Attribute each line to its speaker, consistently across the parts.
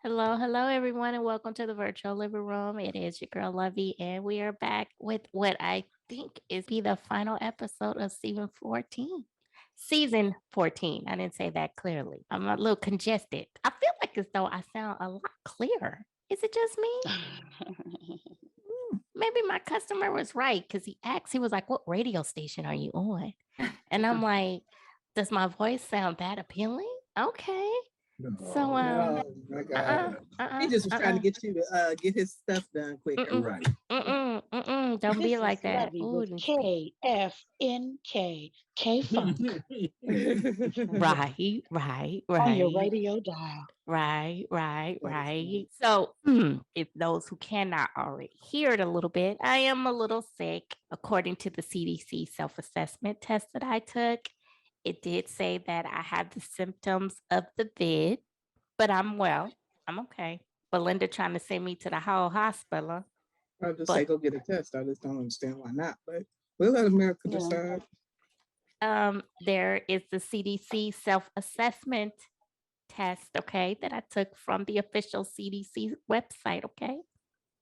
Speaker 1: Hello, hello, everyone, and welcome to the virtual living room. It is your girl Lovey, and we are back with what I think is be the final episode of season 14. Season 14. I didn't say that clearly. I'm a little congested. I feel like as though I sound a lot clearer. Is it just me? Maybe my customer was right because he asked, he was like, "What radio station are you on?" And I'm like, "Does my voice sound that appealing?" Okay. So
Speaker 2: No, my God. He just was trying to get you to get his stuff done quicker.
Speaker 1: Mm-mm,
Speaker 2: Right.
Speaker 1: don't be
Speaker 3: This
Speaker 1: like
Speaker 3: is
Speaker 1: that.
Speaker 3: Levy
Speaker 1: Ooh,
Speaker 3: with KFNK, K Funk
Speaker 1: right,
Speaker 3: on your
Speaker 1: right,
Speaker 3: radio dial.
Speaker 1: right. So, if those who cannot already hear it a little bit, I am a little sick. According to the CDC self-assessment test that I took, it did say that I had the symptoms of the vid, but I'm well. I'm okay. Belinda trying to send me to the whole hospital.
Speaker 2: I'll just say
Speaker 1: But
Speaker 2: go get a test. I just don't understand why not. But we'll let America
Speaker 3: Yeah.
Speaker 2: decide.
Speaker 1: there is the CDC self-assessment test, okay, that I took from the official CDC website, okay?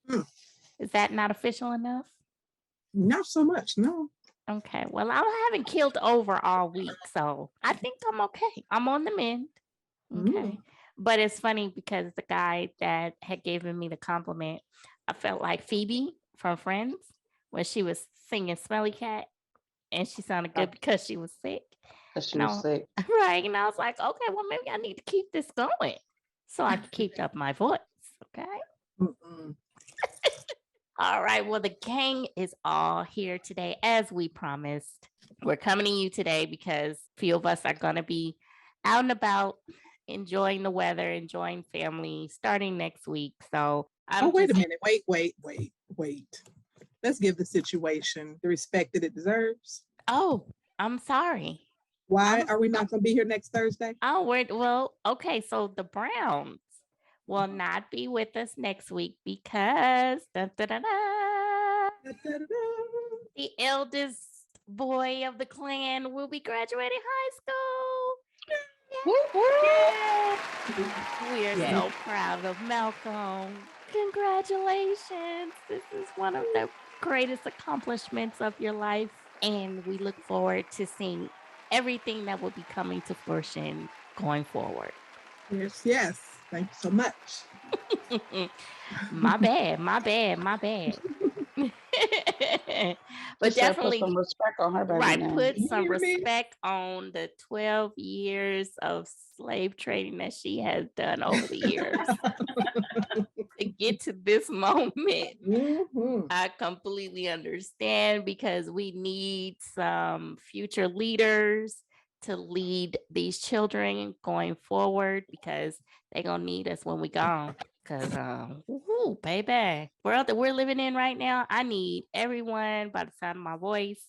Speaker 2: Hmm.
Speaker 1: Is that not official enough?
Speaker 2: Not so much, no.
Speaker 1: Okay, well, I haven't killed over all week, so I think I'm okay. I'm on the mend. Okay. But it's funny because the guy that had given me the compliment, I felt like Phoebe from Friends when she was singing Smelly Cat and she sounded good because she was sick.
Speaker 3: Because she
Speaker 1: And
Speaker 3: was sick.
Speaker 1: right. And I was like, okay, well, maybe I need to keep this going so I can keep up my voice. Okay.
Speaker 2: Mm-mm.
Speaker 1: All right. Well, the gang is all here today, as we promised. We're coming to you today because a few of us are going to be out and about, enjoying the weather, enjoying family starting next week. So I'm
Speaker 2: Oh, wait a
Speaker 1: just,
Speaker 2: minute. Wait. Let's give the situation the respect that it deserves.
Speaker 1: oh, I'm sorry.
Speaker 2: Why
Speaker 1: I'm,
Speaker 2: are we not going to be here next Thursday?
Speaker 1: oh, well, okay. So the Browns will not be with us next week because dun, dun, dun, dun,
Speaker 2: Da-da-da-da.
Speaker 1: the eldest boy of the clan will be graduating high school.
Speaker 3: Whoop, whoop.
Speaker 1: We are
Speaker 2: Yeah.
Speaker 1: so proud of Malcolm. Congratulations. This is one of the greatest accomplishments of your life. And we look forward to seeing everything that will be coming to fruition going forward.
Speaker 2: Yes. Thank you so much.
Speaker 1: my bad.
Speaker 3: She
Speaker 1: But
Speaker 3: said put
Speaker 1: definitely,
Speaker 3: some respect on her baby
Speaker 1: right,
Speaker 3: name.
Speaker 1: put
Speaker 2: You
Speaker 1: some
Speaker 2: hear me?
Speaker 1: respect on the 12 years of slave trading that she has done over the years to get to this moment.
Speaker 2: Mhm.
Speaker 1: I completely understand because we need some future leaders to lead these children going forward because they're gonna need us when we gone. Cause baby, world that we're living in right now, I need everyone by the sound of my voice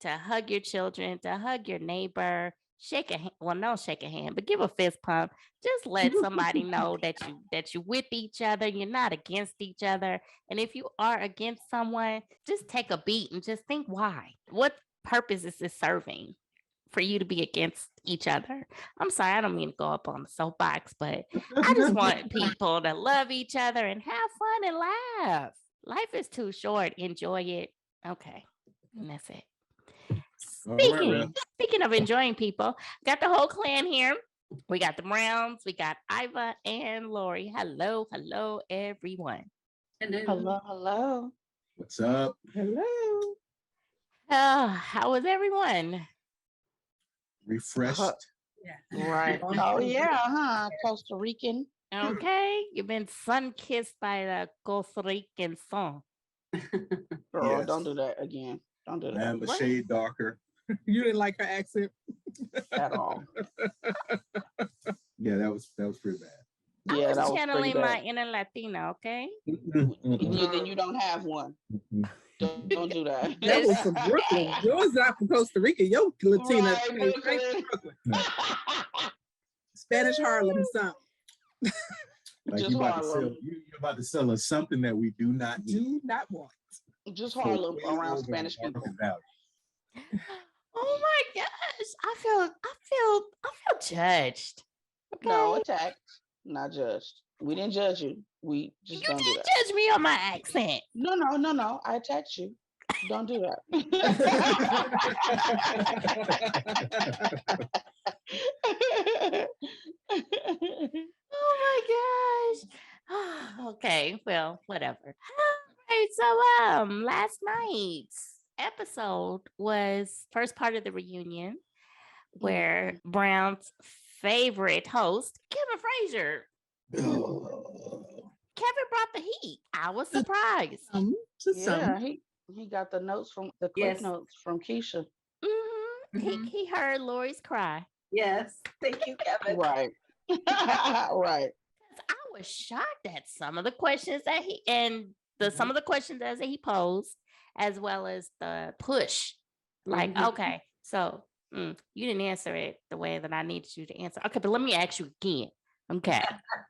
Speaker 1: to hug your children, to hug your neighbor, shake a hand. Well, no, shake a hand, but give a fist pump. Just let somebody know that you with each other. You're not against each other. And if you are against someone, just take a beat and just think why. What purpose is this serving for you to be against each other? I'm sorry, I don't mean to go up on the soapbox, but I just want people to love each other and have fun and laugh. Life is too short. Enjoy it. Okay. And that's it.
Speaker 4: All right, Rev.
Speaker 1: Speaking of enjoying people, got the whole clan here. We got the Browns, we got Iva and Lori. Hello, everyone.
Speaker 3: Hello, hello.
Speaker 4: What's up?
Speaker 2: Hello.
Speaker 1: How was everyone?
Speaker 4: Refreshed.
Speaker 3: Right. Oh, yeah, huh? Costa Rican.
Speaker 1: Okay, you've been sun kissed by the Costa Rican sun.
Speaker 3: Girl,
Speaker 4: Yes.
Speaker 3: don't do that again. Don't do
Speaker 4: I
Speaker 3: that
Speaker 4: am a
Speaker 1: What?
Speaker 4: shade darker.
Speaker 2: You didn't like her accent?
Speaker 3: at all.
Speaker 4: Yeah, that was pretty bad.
Speaker 1: I
Speaker 3: Yeah,
Speaker 1: was
Speaker 3: that was pretty
Speaker 1: channeling my
Speaker 3: bad.
Speaker 1: inner Latina, okay?
Speaker 3: Then you don't have one. Don't do that.
Speaker 2: That was from Brooklyn. Yours not from Costa Rica. Your Latina
Speaker 3: Right,
Speaker 2: came straight from Brooklyn. Spanish Harlem song.
Speaker 4: Like
Speaker 3: Just
Speaker 4: you about to sell,
Speaker 3: Harlem.
Speaker 4: you're about to sell us something that we do not need.
Speaker 2: Do not want.
Speaker 3: Just
Speaker 4: So
Speaker 3: Harlem
Speaker 4: way
Speaker 3: around
Speaker 4: over
Speaker 3: Spanish
Speaker 4: market
Speaker 3: people.
Speaker 4: value.
Speaker 1: Oh my gosh. I feel judged. Okay.
Speaker 3: No, attacked, not judged. We didn't judge you. We just
Speaker 1: You
Speaker 3: don't do
Speaker 1: did
Speaker 3: that.
Speaker 1: judge me on my accent.
Speaker 3: No. I attacked you. Don't do that.
Speaker 1: Oh my gosh. Okay, well, whatever. All right, so last night's episode was first part of the reunion where Brown's favorite host, Kevin Frazier. Kevin brought the heat. I was surprised.
Speaker 2: To some.
Speaker 3: Yeah, he got the notes from the quick
Speaker 5: Yes.
Speaker 3: notes from Keisha.
Speaker 1: He heard Lori's cry.
Speaker 5: Yes. Thank you, Kevin.
Speaker 3: Right. Right.
Speaker 1: I was shocked at some of the questions that some of the questions that he posed, as well as the push. Like,
Speaker 5: Mhm.
Speaker 1: okay, so you didn't answer it the way that I needed you to answer. Okay, but let me ask you again. Okay.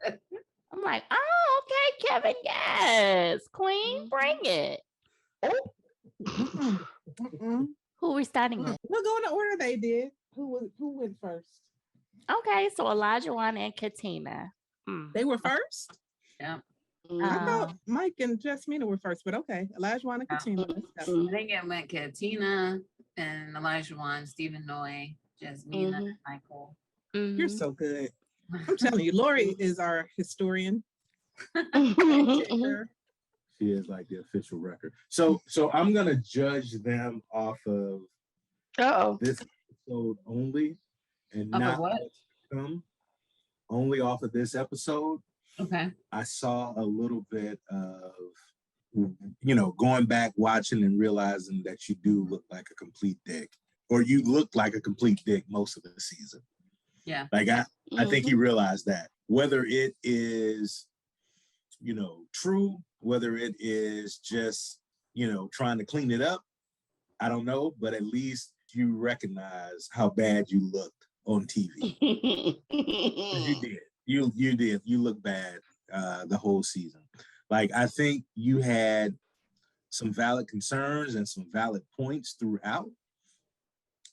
Speaker 1: I'm like, oh, okay, Kevin, yes. Queen, bring it. Who we starting with?
Speaker 2: We'll go in the order they did. Who went first?
Speaker 1: Okay, so Olajuwan and Katina.
Speaker 2: They were first?
Speaker 5: Yeah.
Speaker 2: I thought Mike and Jasmina were first, but okay. Olajuwan and Katina.
Speaker 5: I think it went Katina and Olajuwan, Steve and Noi, Jasmina, and Michael.
Speaker 2: You're so good. I'm telling you, Lori is our historian.
Speaker 4: She is like the official record. So I'm gonna judge them off of this episode only, and
Speaker 5: Off of
Speaker 4: not
Speaker 5: what?
Speaker 4: what's to come. Only off of this episode.
Speaker 5: Okay.
Speaker 4: I saw a little bit of, going back, watching, and realizing that you do look like a complete dick, or you look like a complete dick most of the season.
Speaker 5: Yeah.
Speaker 4: Like I think he realized that. Whether it is, true, whether it is just, trying to clean it up, I don't know, but at least you recognize how bad you looked on TV. You did. You did. You look bad the whole season. Like, I think you had some valid concerns and some valid points throughout.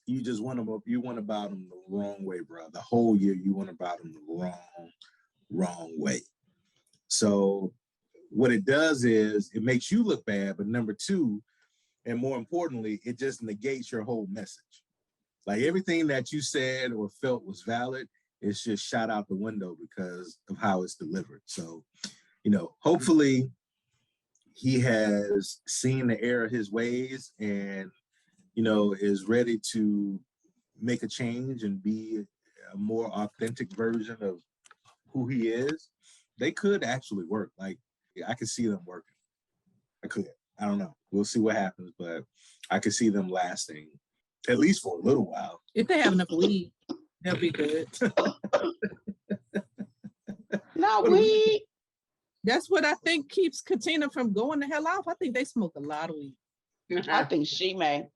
Speaker 4: You just went about them the wrong way, bro. The whole year you went about them the wrong way. So what it does is it makes you look bad, but number two, and more importantly, it just negates your whole message. Like, everything that you said or felt was valid, it's just shot out the window because of how it's delivered. So, hopefully he has seen the error of his ways and, is ready to make a change and be a more authentic version of who he is. They could actually work. Like, I could see them working. I could. I don't know. We'll see what happens, but I could see them lasting at least for a little while.
Speaker 2: If they have enough weed, they'll be good.
Speaker 3: Not weed.
Speaker 2: That's what I think keeps Katina from going the hell off. I think they smoke a lot of weed.
Speaker 3: I think she may.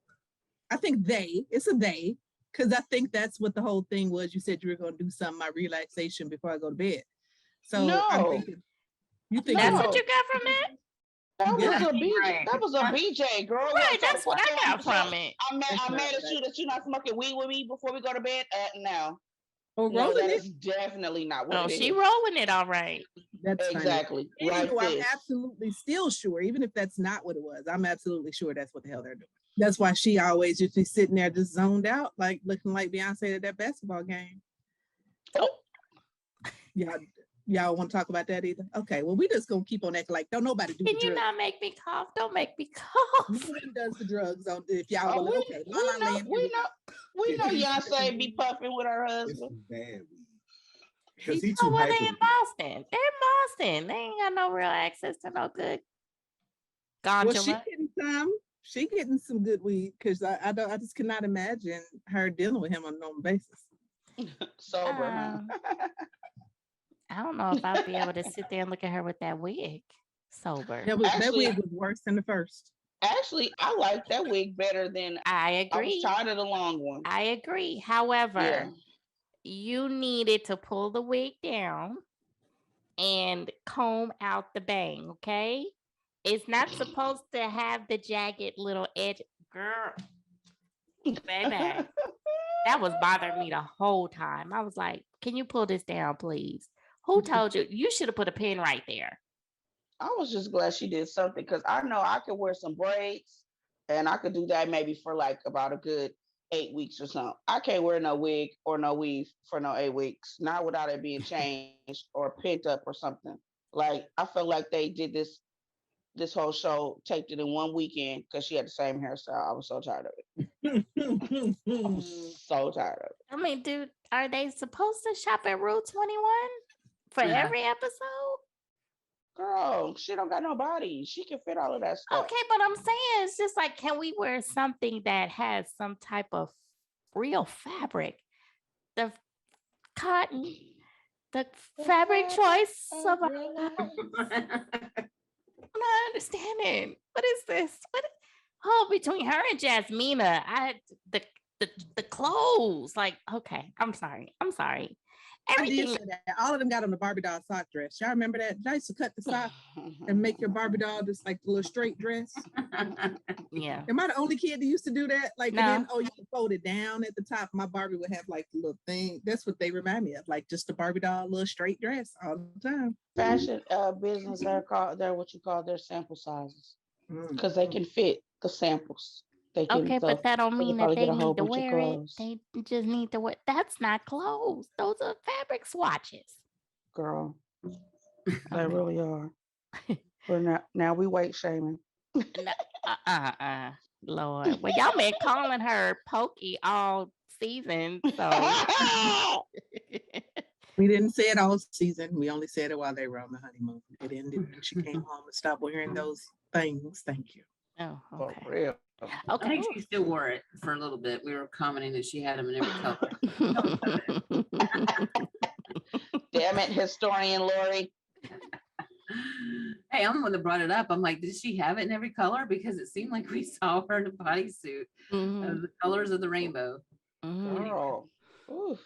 Speaker 2: I think it's a they, because I think that's what the whole thing was. You said you were going to do something, my relaxation before I go to bed. So
Speaker 3: No.
Speaker 2: I'm thinking, you think
Speaker 1: That's
Speaker 3: No.
Speaker 1: what you got from that?
Speaker 3: That was
Speaker 2: Yeah.
Speaker 3: a BJ.
Speaker 5: Right.
Speaker 3: That was a BJ, girl.
Speaker 1: Right, that's what I got from it.
Speaker 3: I'm mad at you that you're not smoking weed with me before we go to bed. No,
Speaker 2: or
Speaker 3: no,
Speaker 2: rolling
Speaker 3: that
Speaker 2: it?
Speaker 3: is definitely not what
Speaker 1: Oh,
Speaker 3: it
Speaker 1: she
Speaker 3: is.
Speaker 1: rolling it all right.
Speaker 2: That's funny.
Speaker 3: Exactly. Like
Speaker 2: Anywho, I'm
Speaker 3: this.
Speaker 2: absolutely still sure, even if that's not what it was, I'm absolutely sure that's what the hell they're doing. That's why she always just be sitting there just zoned out, like looking like Beyonce at that basketball game.
Speaker 3: Oh.
Speaker 2: Y'all want to talk about that either? Okay, well, we just gonna keep on acting like don't nobody do
Speaker 1: Can
Speaker 2: the
Speaker 1: you
Speaker 2: drugs.
Speaker 1: not make me cough? Don't make me cough.
Speaker 2: Nobody does the drugs on if y'all
Speaker 3: Oh,
Speaker 2: will. Okay, La La Land.
Speaker 3: we know Beyonce be puffing with her
Speaker 4: It's
Speaker 3: husband.
Speaker 4: some bad weed. Because he
Speaker 1: Oh,
Speaker 4: too
Speaker 1: well,
Speaker 4: hyper.
Speaker 1: they in Boston. They're in Boston. They ain't got no real access to no good
Speaker 2: Well, she
Speaker 1: gondola.
Speaker 2: getting some. She getting some good weed because I just cannot imagine her dealing with him on a normal basis.
Speaker 3: Sober, huh?
Speaker 1: I don't know if I'd be able to sit there and look at her with that wig sober.
Speaker 2: That
Speaker 3: Actually-
Speaker 2: wig was worse than the first.
Speaker 3: Actually, I like that wig better than
Speaker 1: I
Speaker 3: I was
Speaker 1: agree.
Speaker 3: tired of the long one.
Speaker 1: I agree. However,
Speaker 3: Yeah.
Speaker 1: you needed to pull the wig down and comb out the bang, okay? It's not supposed to have the jagged little edge. Girl, baby, that was bothering me the whole time. I was like, can you pull this down, please? Who told you? You should have put a pin right there.
Speaker 3: I was just glad she did something because I know I could wear some braids and I could do that maybe for like about a good 8 weeks or something. I can't wear no wig or no weave for no 8 weeks, not without it being changed or picked up or something. Like I felt like they did this whole show, taped it in one weekend because she had the same hairstyle. I was so tired of it. I was so tired of it.
Speaker 1: I mean, dude, are they supposed to shop at Rule 21 for
Speaker 5: Yeah.
Speaker 1: every episode?
Speaker 3: Girl, she don't got no body. She can fit all of that stuff.
Speaker 1: Okay, but I'm saying it's just like, can we wear something that has some type of real fabric? The cotton, the fabric choice of our lives. I'm not understanding. What is this? Between her and Jasmina, the clothes. Like, okay, I'm sorry.
Speaker 2: I did
Speaker 1: Everything.
Speaker 2: say that. All of them got on the Barbie doll sock dress. Y'all remember that? I used to cut the sock and make your Barbie doll just like a little straight dress.
Speaker 1: Yeah.
Speaker 2: Am I the only kid that used to do that? Like,
Speaker 1: No.
Speaker 2: and then, you could fold it down at the top. My Barbie would have like the little thing. That's what they remind me of, like just the Barbie doll, little straight dress all the time.
Speaker 3: Fashion business, they're what you call their sample sizes because they
Speaker 2: Mm.
Speaker 3: can fit the samples. They can.
Speaker 1: Okay, but that don't
Speaker 3: they
Speaker 1: mean
Speaker 3: could
Speaker 1: that
Speaker 3: probably
Speaker 1: they
Speaker 3: get a whole
Speaker 1: need to
Speaker 3: bunch of
Speaker 1: wear it.
Speaker 3: clothes.
Speaker 1: They just need to wear. That's not clothes. Those are fabric swatches.
Speaker 3: Girl, they
Speaker 1: Okay.
Speaker 3: really are. We're now we weight shaming.
Speaker 1: No, Lord. Well, y'all been calling her Pokey all season, so
Speaker 2: We didn't say it all season. We only said it while they were on the honeymoon. It ended when she came home and stopped wearing those things. Thank you.
Speaker 1: oh,
Speaker 3: For
Speaker 1: okay.
Speaker 3: real.
Speaker 5: I
Speaker 1: Okay.
Speaker 5: think she still wore it for a little bit. We were commenting that she had them in every color.
Speaker 3: Damn it, historian Lori.
Speaker 5: Hey, I'm the one that brought it up. I'm like, did she have it in every color? Because it seemed like we saw her in a bodysuit
Speaker 1: Mhm,
Speaker 5: of the colors of the rainbow.
Speaker 1: mhm.
Speaker 3: Girl. Oof.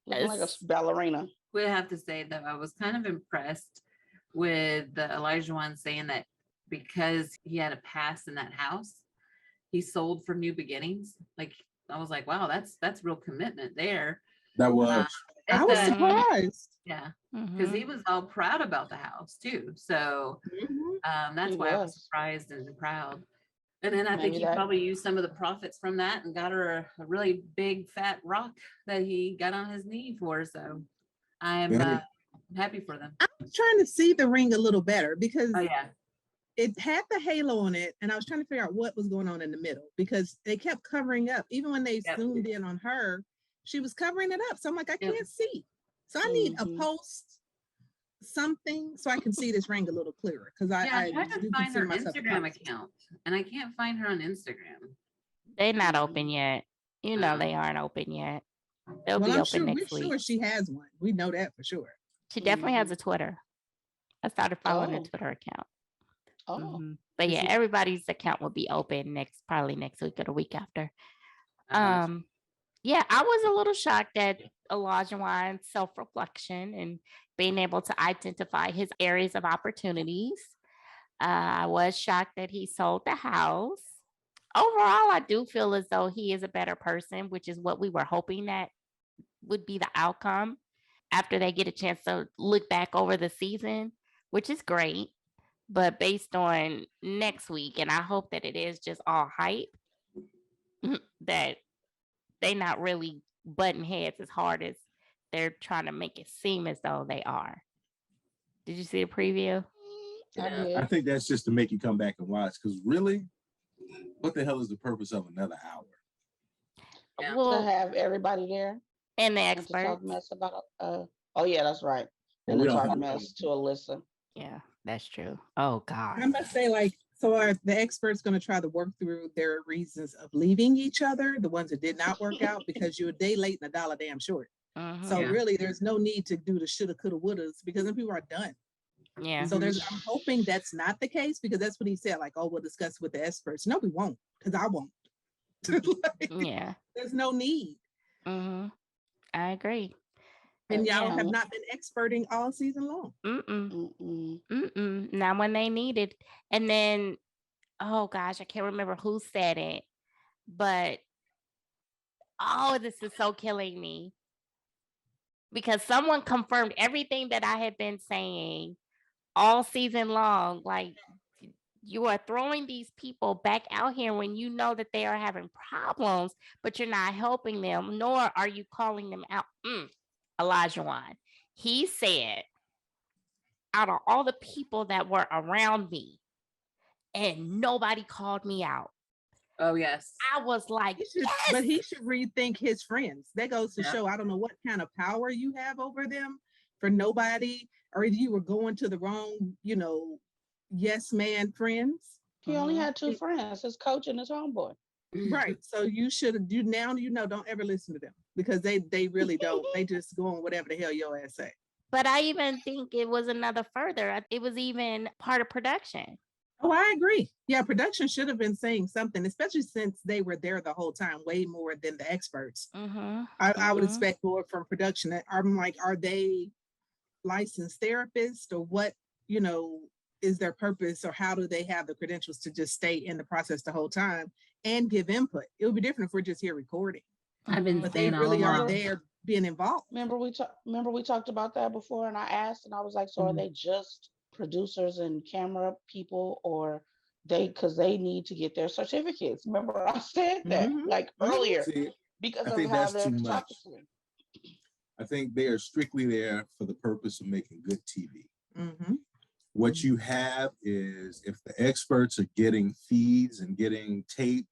Speaker 3: Looking like a
Speaker 1: It's-
Speaker 3: ballerina.
Speaker 5: We have to say that I was kind of impressed with the Olajuwan saying that because he had a past in that house, he sold for new beginnings. Like I was like, wow, that's real commitment there.
Speaker 4: That was.
Speaker 2: I
Speaker 5: At
Speaker 2: was
Speaker 5: the-
Speaker 2: surprised.
Speaker 5: yeah, because
Speaker 1: Mhm.
Speaker 5: he was all proud about the house too. So that's
Speaker 3: He
Speaker 5: why I was
Speaker 3: was.
Speaker 5: surprised and proud. And then I think
Speaker 3: Maybe
Speaker 5: he
Speaker 3: that-
Speaker 5: probably used some of the profits from that and got her a really big fat rock that he got on his knee for. So I'm
Speaker 4: Yeah.
Speaker 5: happy for them.
Speaker 2: I was trying to see the ring a little better because
Speaker 5: Oh yeah,
Speaker 2: it had the halo on it, and I was trying to figure out what was going on in the middle because they kept covering up. Even when they
Speaker 5: Yep.
Speaker 2: zoomed in on her, she was covering it up. So I'm like, I
Speaker 5: Yep.
Speaker 2: can't see. So I need a
Speaker 3: Mhm.
Speaker 2: post something so I can see this ring a little clearer because
Speaker 5: yeah. I
Speaker 2: I
Speaker 5: tried to
Speaker 2: do
Speaker 5: find
Speaker 2: consider
Speaker 5: her
Speaker 2: myself a
Speaker 5: Instagram
Speaker 2: post.
Speaker 5: account, and I can't find her on Instagram.
Speaker 1: They're not open yet. You know
Speaker 5: Oh.
Speaker 1: they aren't open yet. They'll
Speaker 2: Well,
Speaker 1: be
Speaker 2: I'm
Speaker 1: open
Speaker 2: sure we're
Speaker 1: next week.
Speaker 2: sure she has one. We know that for sure.
Speaker 1: She definitely has a Twitter. I started following a
Speaker 3: Oh.
Speaker 1: Twitter account.
Speaker 3: Oh.
Speaker 1: But
Speaker 2: Is
Speaker 1: yeah,
Speaker 2: it-
Speaker 1: everybody's account will be open probably next week or the week after.
Speaker 5: Um,
Speaker 1: Yeah, I was a little shocked at Olajuwan's self-reflection and being able to identify his areas of opportunities. I was shocked that he sold the house. Overall, I do feel as though he is a better person, which is what we were hoping that would be the outcome after they get a chance to look back over the season, which is great. But based on next week, and I hope that it is just all hype, that they not really butting heads as hard as they're trying to make it seem as though they are. Did you see the preview?
Speaker 3: I
Speaker 5: Yeah.
Speaker 3: did.
Speaker 4: I think that's just to make you come back and watch. Because really, what the hell is the purpose of another hour?
Speaker 5: Yeah.
Speaker 3: To
Speaker 1: Well,
Speaker 3: have everybody there
Speaker 1: and the
Speaker 3: and to talk
Speaker 1: experts.
Speaker 3: mess about oh yeah, that's right.
Speaker 4: Yeah,
Speaker 3: And
Speaker 4: we
Speaker 3: to
Speaker 4: don't
Speaker 3: talk
Speaker 4: have-
Speaker 3: mess to Alyssa.
Speaker 1: Yeah, that's true. Oh
Speaker 2: I
Speaker 1: God.
Speaker 2: must say, like, so are the experts going to try to work through their reasons of leaving each other, the ones that did not work out, because you're a day late and a dollar damn short.
Speaker 1: Mhm.
Speaker 2: So
Speaker 5: Yeah.
Speaker 2: really, there's no need to do the shoulda, coulda, wouldas because then people are done.
Speaker 1: Yeah.
Speaker 2: So I'm hoping that's not the case because that's what he said. Like, oh, we'll discuss with the experts. No, we won't, because I won't. Like,
Speaker 1: Yeah.
Speaker 2: there's no need.
Speaker 1: I agree.
Speaker 2: And
Speaker 1: But
Speaker 2: y'all
Speaker 1: yeah.
Speaker 2: have not been experting all season long.
Speaker 1: Not when they needed. And then, oh gosh, I can't remember who said it, but oh, this is so killing me. because someone confirmed everything that I had been saying all season long. Like, you are throwing these people back out here when you know that they are having problems, but you're not helping them, nor are you calling them out. Olajuwan, he said, out of all the people that were around me, and nobody called me out.
Speaker 5: Oh, yes.
Speaker 1: I was like,
Speaker 2: but he should rethink his friends. That goes to
Speaker 5: Yeah.
Speaker 2: show, I don't know what kind of power you have over them for nobody, or if you were going to the wrong, yes man friends.
Speaker 3: He only had two friends, his coach and his homeboy.
Speaker 2: Right. So you should, don't ever listen to them, because they really don't. They just go on whatever the hell your ass say.
Speaker 1: but I even think it was another further. It was even part of production.
Speaker 2: Oh, I agree. Yeah, production should have been saying something, especially since they were there the whole time, way more than the experts. I would expect more from production. I'm like, are they licensed therapists, or what, is their purpose, or how do they have the credentials to just stay in the process the whole time and give input? It would be different if we're just here recording.
Speaker 5: I've been
Speaker 2: But they really are there being involved.
Speaker 3: Remember we talked about that before, and I asked, and I was like, so are they just producers and camera people, or because they need to get their certificates? Remember I said that like earlier.
Speaker 4: See,
Speaker 3: because
Speaker 4: I
Speaker 3: of
Speaker 4: think
Speaker 3: how
Speaker 4: that's
Speaker 3: they're
Speaker 4: too much.
Speaker 3: talking.
Speaker 4: I think they are strictly there for the purpose of making good TV.
Speaker 2: Mm-hmm.
Speaker 4: What you have is, if the experts are getting feeds and getting tape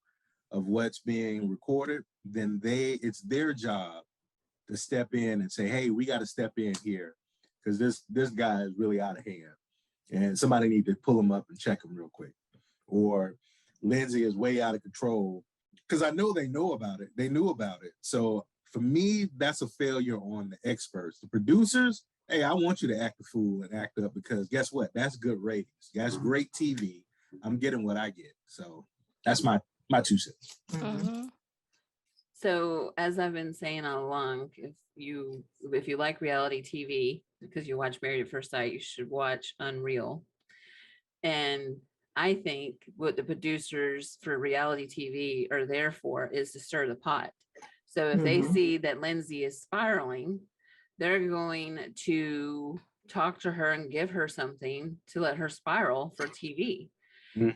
Speaker 4: of what's being recorded, then it's their job to step in and say, hey, we got to step in here because this guy is really out of hand and somebody need to pull him up and check him real quick. Or Lindsay is way out of control, because I know they know about it. They knew about it. So for me, that's a failure on the experts. The producers, hey, I want you to act a fool and act up, because guess what? That's good ratings. That's great TV. I'm getting what I get. So that's my 2 cents.
Speaker 5: So as I've been saying all along, if you like reality TV, because you watch Married at First Sight, you should watch Unreal. And I think what the producers for reality TV are there for is to stir the pot. So if they see that Lindsay is spiraling, they're going to talk to her and give her something to let her spiral for TV.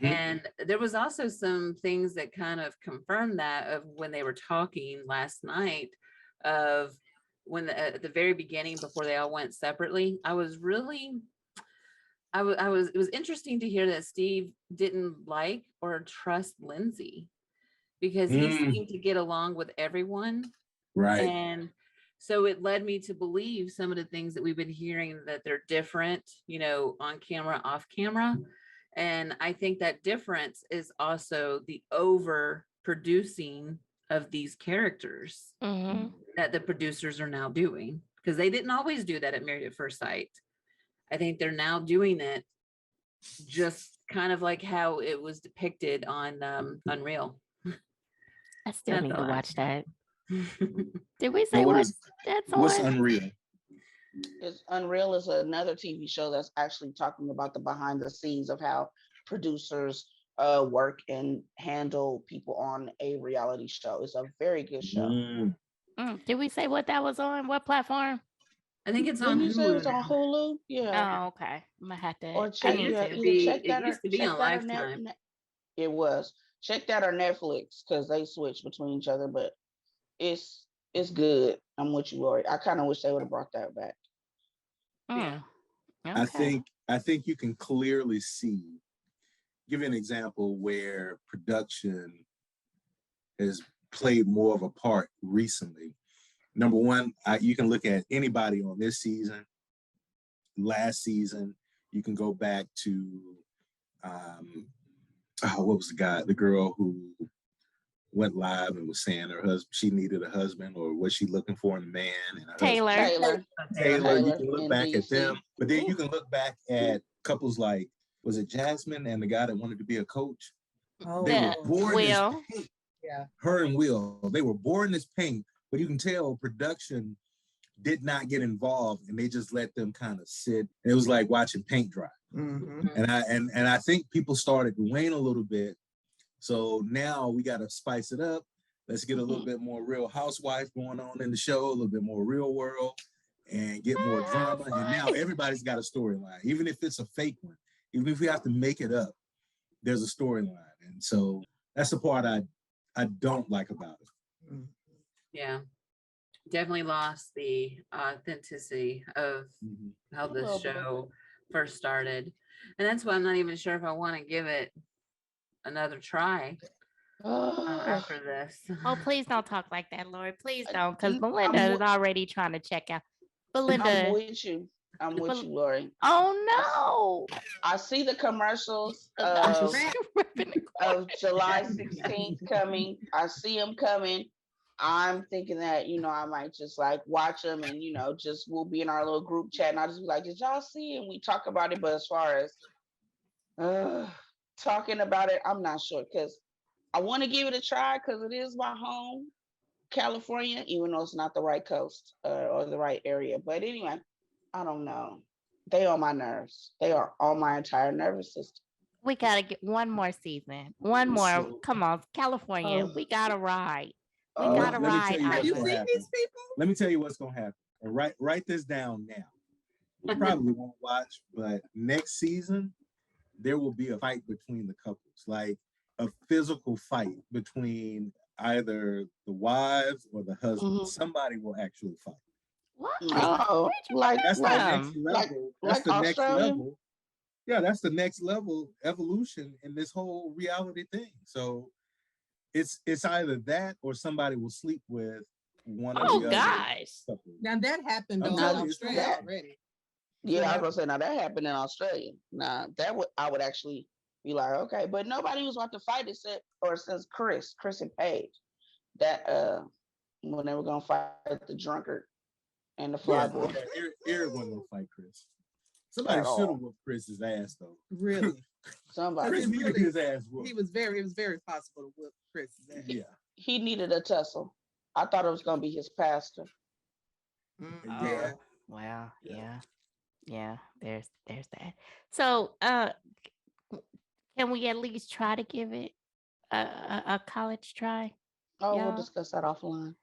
Speaker 5: And there was also some things that kind of confirmed that, of when they were talking last night, of when at the very beginning, before they all went separately. It was interesting to hear that Steve didn't like or trust Lindsay, because he seemed to get along with everyone.
Speaker 4: Right.
Speaker 5: And so it led me to believe some of the things that we've been hearing, that they're different, on camera, off camera. And I think that difference is also the over producing of these characters that the producers are now doing, because they didn't always do that at Married at First Sight. I think they're now doing it just kind of like how it was depicted on Unreal.
Speaker 1: I still need to watch that. Did we
Speaker 4: Now,
Speaker 1: say
Speaker 4: what's
Speaker 1: on?
Speaker 4: Unreal?
Speaker 3: Unreal is another TV show that's actually talking about the behind the scenes of how producers work and handle people on a reality show. It's a very good show.
Speaker 1: Did we say what that was on? What platform?
Speaker 5: I think it's
Speaker 3: Didn't
Speaker 5: on
Speaker 3: you say it was
Speaker 5: Hulu.
Speaker 3: on Hulu? Yeah.
Speaker 1: Oh, okay. I'm gonna have to.
Speaker 3: Or check,
Speaker 5: It used to be on Lifetime.
Speaker 3: It was. Check that or Netflix, because they switch between each other, but it's good. I'm with you, Lori. I kind of wish they would have brought that back.
Speaker 5: Yeah.
Speaker 1: Okay.
Speaker 4: I think you can clearly see, give you an example where production has played more of a part recently. Number one, you can look at anybody on this season, last season. You can go back to, what was the girl who went live and was saying her husband, she needed a husband, or was she looking for in a man? And
Speaker 1: Taylor.
Speaker 4: You can look back at them, but then you can look back at couples like, was it Jasmine and the guy that wanted to be a coach? They were born this paint.
Speaker 2: Yeah.
Speaker 4: Her and Will, they were born this paint, but you can tell production did not get involved, and they just let them kind of sit. It was like watching paint dry. And I think people started to wane a little bit. So now we got to spice it up. Let's get a little bit more Real Housewife going on in the show, a little bit more Real World. and get more drama. And now everybody's got a storyline, even if it's a fake one, even if we have to make it up, there's a storyline. And so that's the part I don't like about it.
Speaker 5: Yeah. Definitely lost the authenticity of how this show first started. And that's why I'm not even sure if I want to give it another try after this.
Speaker 1: Oh, please don't talk like that, Lori. Please don't, because Belinda is already trying to check out. Belinda.
Speaker 3: I'm with you. Lori.
Speaker 1: Oh, no.
Speaker 3: I see the commercials of July 16th coming. I see them coming. I'm thinking that, I might just like watch them and, just we'll be in our little group chat and I'll just be like, did y'all see? And we talk about it. But as far as talking about it, I'm not sure because I want to give it a try because it is my home, California, even though it's not the right coast or the right area. But anyway, I don't know. They on my nerves. They are on my entire nervous system.
Speaker 1: We got to get one more season. One more. Come on, California. We got to ride. We got to ride.
Speaker 2: Have you seen these people?
Speaker 4: Let me tell you what's going to happen. Write this down now. We probably won't watch, but next season, there will be a fight between the couples, like a physical fight between either the wives or the husband. Somebody will actually fight.
Speaker 1: What?
Speaker 3: Oh,
Speaker 4: that's the next level. That's the next level. Yeah, that's the next level evolution in this whole reality thing. So it's either that or somebody will sleep with one of the other. Oh
Speaker 1: gosh.
Speaker 2: Now that happened in Australia already.
Speaker 3: Yeah, I was gonna say now that happened in Australia. Now that I would actually be like, okay, but nobody was about to fight except Chris and Paige. That when they were gonna fight the drunkard and the fly boy.
Speaker 4: Eric wasn't gonna fight Chris. Somebody should have whooped Chris's ass though.
Speaker 2: Really?
Speaker 3: Somebody.
Speaker 4: Chris needed his ass whooped.
Speaker 2: It was very possible to whoop Chris's ass.
Speaker 4: Yeah.
Speaker 3: He needed a tussle. I thought it was gonna be his pastor.
Speaker 1: Yeah. Wow. Yeah. There's that. So can we at least try to give it a college try?
Speaker 3: Oh, we'll discuss that offline.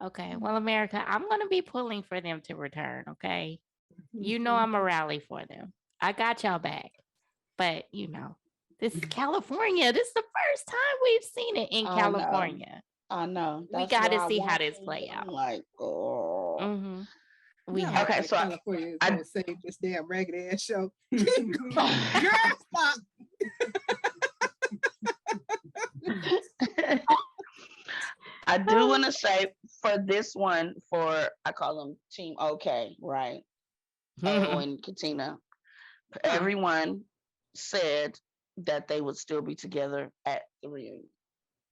Speaker 1: Okay. Well, America, I'm gonna be pulling for them to return. Okay. I'm a rally for them. I got y'all back. But this is California. This is the first time we've seen it in California.
Speaker 3: I know.
Speaker 1: We got to see how this play out.
Speaker 3: I'm like, oh.
Speaker 2: Okay, so California is gonna save this damn ragged ass show. Girl, stop.
Speaker 3: I do want to say for this one, I call them Team OK, right? And Katina, everyone said that they would still be together at the reunion.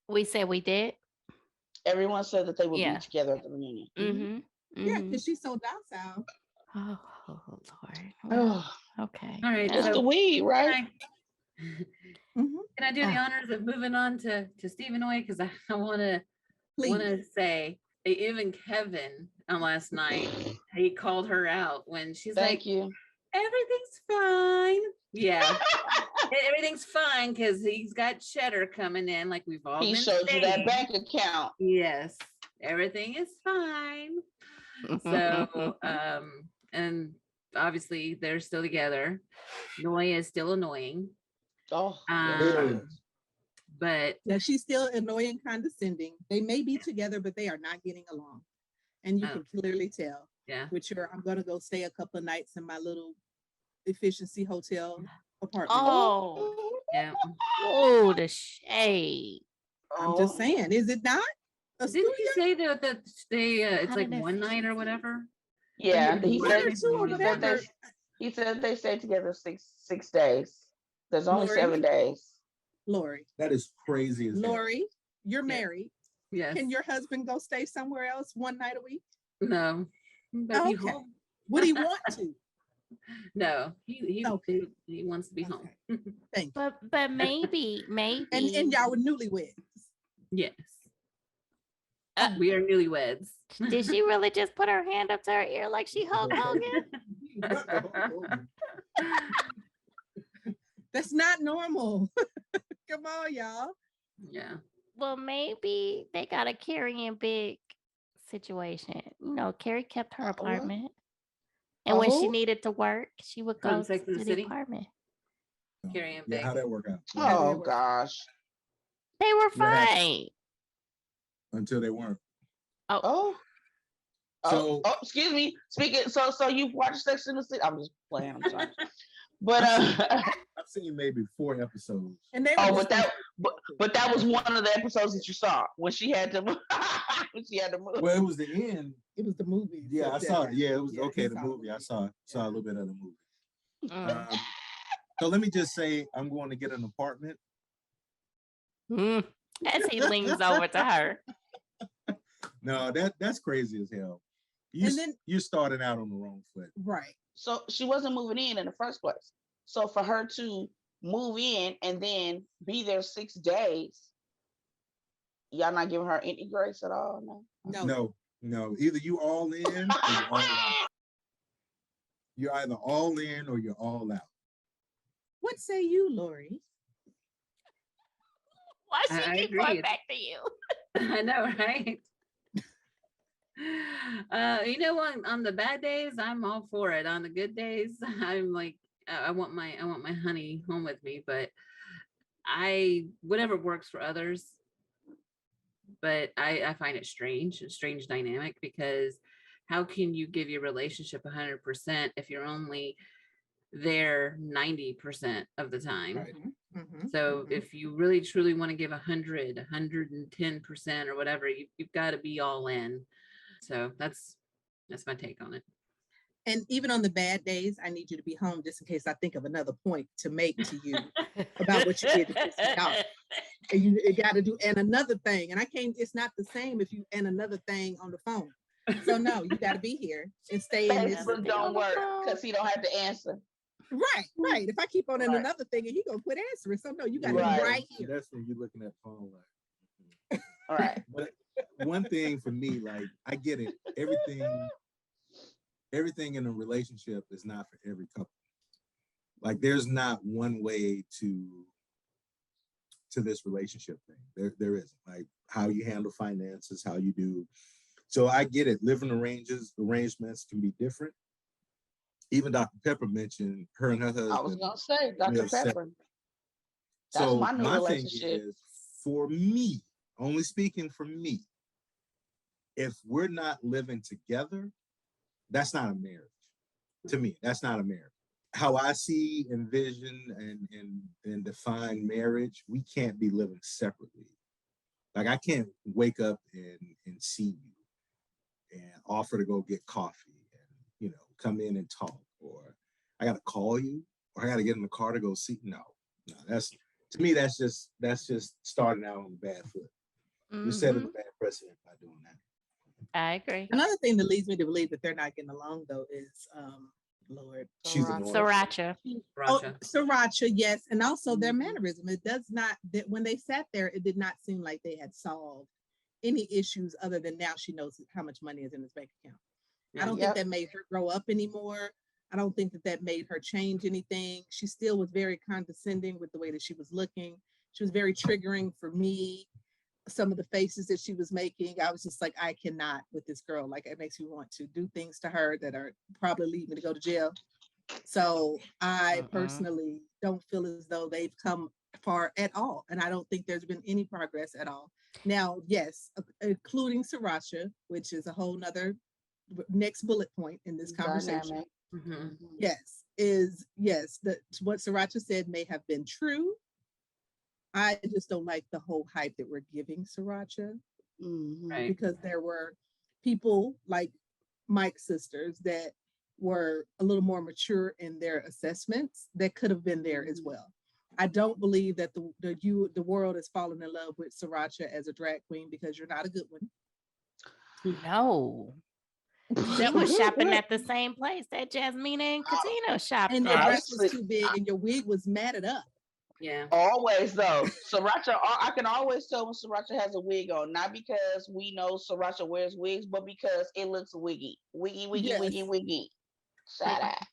Speaker 1: We said we did.
Speaker 3: Everyone said that they would be together at the reunion.
Speaker 2: Yeah, because she's so docile.
Speaker 1: Oh Lord. Well, okay.
Speaker 5: All right.
Speaker 3: It's the weed, right?
Speaker 5: Can I do the honors of moving on to Steve and Noi? Because I want to say even Kevin last night, he called her out when she's
Speaker 3: Thank you.
Speaker 5: Everything's fine. Yeah. Everything's fine because he's got cheddar coming in, like we've all been saying.
Speaker 3: He showed you that bank account.
Speaker 5: Yes. Everything is fine. So, and obviously they're still together. Noi is still annoying.
Speaker 3: Oh,
Speaker 5: but
Speaker 2: she's still annoying, condescending. They may be together, but they are not getting along, and you can clearly tell.
Speaker 5: Yeah.
Speaker 2: With I'm gonna go stay a couple of nights in my little efficiency hotel apartment.
Speaker 5: Oh, yeah.
Speaker 1: Oh, the shade.
Speaker 2: I'm just saying, is it not?
Speaker 5: Didn't you say that they it's like one night or whatever?
Speaker 3: Yeah, he said they stayed together six days. There's only 7 days.
Speaker 2: Lori,
Speaker 4: that is crazy.
Speaker 2: Lori, you're married.
Speaker 5: Yes.
Speaker 2: Can your husband go stay somewhere else one night a week?
Speaker 5: No.
Speaker 2: Okay. Would he want to?
Speaker 5: No, he wants to be home.
Speaker 2: Thank
Speaker 1: you. But maybe.
Speaker 2: And y'all were newlyweds.
Speaker 5: Yes. We are newlyweds.
Speaker 1: Did she really just put her hand up to her ear like she Hulk Hogan?
Speaker 2: That's not normal. Come on, y'all.
Speaker 5: Yeah.
Speaker 1: Well, maybe they got a Carrie and Big situation. Carrie kept her
Speaker 3: What?
Speaker 1: apartment. And when she
Speaker 3: who?
Speaker 1: needed to work, she would
Speaker 5: From
Speaker 1: go
Speaker 5: Sex and
Speaker 1: to
Speaker 5: the
Speaker 1: the
Speaker 5: City?
Speaker 1: apartment.
Speaker 5: Carrie and
Speaker 4: Yeah,
Speaker 5: Big.
Speaker 4: how'd that work out?
Speaker 2: How did it
Speaker 3: Oh
Speaker 2: work?
Speaker 3: gosh.
Speaker 1: They were
Speaker 4: What happened?
Speaker 1: fine.
Speaker 4: Until they weren't.
Speaker 1: Oh,
Speaker 3: Oh.
Speaker 4: So
Speaker 3: Excuse me. Speaking. So you've watched Sex and the City? I'm just playing. I'm sorry. But
Speaker 4: I've seen maybe 4 episodes.
Speaker 2: And they were
Speaker 3: but that was one of the episodes that you saw when she had to move. When she had to move.
Speaker 4: Well, it was the end.
Speaker 2: it was the movie.
Speaker 4: Yeah, I saw it. Yeah, it was
Speaker 2: Yeah,
Speaker 4: okay.
Speaker 2: he
Speaker 4: The
Speaker 2: saw
Speaker 4: movie, I saw a little bit of the movie.
Speaker 1: mm.
Speaker 4: So let me just say, I'm going to get an apartment.
Speaker 1: As he leans over to her.
Speaker 4: No, that's crazy as hell. You're starting out on the wrong foot.
Speaker 2: Right.
Speaker 3: So she wasn't moving in the first place. So for her to move in and then be there 6 days, y'all not giving her any grace at all?
Speaker 4: No. Either you all in or you're all out. You're either all in or you're all out.
Speaker 2: What say you, Lori?
Speaker 1: Why she
Speaker 5: I
Speaker 1: keep going
Speaker 5: agree.
Speaker 1: back to you?
Speaker 5: I know, right? On the bad days, I'm all for it. On the good days, I'm like, I want my honey home with me, but whatever works for others. But I find it a strange dynamic, because how can you give your relationship 100% if you're only there 90% of the time?
Speaker 4: Right.
Speaker 5: So if you really truly want to give 110% or whatever, you've got to be all in. So that's my take on it.
Speaker 2: And even on the bad days, I need you to be home just in case I think of another point to make to you about what you did to piss me off. And you got to do and another thing. And it's not the same if you and another thing on the phone. So no, you got to be here and stay in this.
Speaker 3: Facebook don't work because he don't have to answer.
Speaker 2: Right. If I keep on in another thing and he gonna quit answering, so no, you got to be right here.
Speaker 4: That's when you're looking at the phone like.
Speaker 3: All right.
Speaker 4: But one thing for me, like, I get it. Everything in a relationship is not for every couple. Like, there's not one way to this relationship thing. There isn't. Like, how you handle finances, how you do. So I get it. Living arrangements can be different. Even Dr. Pepper mentioned her and her husband.
Speaker 3: I was gonna say Dr. Pepper. That's
Speaker 4: So
Speaker 3: my new
Speaker 4: my
Speaker 3: relationship.
Speaker 4: thing is, for me, only speaking for me, if we're not living together, that's not a marriage. To me, that's not a marriage. How I see, envision, and define marriage, we can't be living separately. Like, I can't wake up and see you and offer to go get coffee and, come in and talk, or I got to call you, or I got to get in the car to go see. No, that's, to me, that's just starting out on a bad foot. You're setting a bad precedent by doing that.
Speaker 1: I agree.
Speaker 2: Another thing that leads me to believe that they're not getting along, though, is Lord.
Speaker 4: She's annoying.
Speaker 1: Sriracha.
Speaker 2: Sriracha, yes. And also their mannerism. It does not, that when they sat there, it did not seem like they had solved any issues other than now she knows how much money is in his bank account. I don't think that made her grow up anymore. I don't think that made her change anything. She still was very condescending with the way that she was looking. She was very triggering for me. Some of the faces that she was making, I was just like, I cannot with this girl. Like, it makes me want to do things to her that are probably lead me to go to jail. So I personally don't feel as though they've come far at all. And I don't think there's been any progress at all. Now, yes, including Sriracha, which is a whole nother next bullet point in this conversation. What Sriracha said may have been true. I just don't like the whole hype that we're giving Sriracha, because there were people like Mike's sisters that were a little more mature in their assessments that could have been there as well. I don't believe that the world is falling in love with Sriracha as a drag queen, because you're not a good one.
Speaker 1: No. She was shopping at the same place that Jasmina and Katina shopped
Speaker 2: and
Speaker 1: at.
Speaker 2: your dress was too big and your wig was matted up.
Speaker 5: Yeah.
Speaker 3: Always though. Sriracha, I can always tell when Sriracha has a wig on, not because we know Sriracha wears wigs, but because it looks wiggy. Wiggy. Shut up.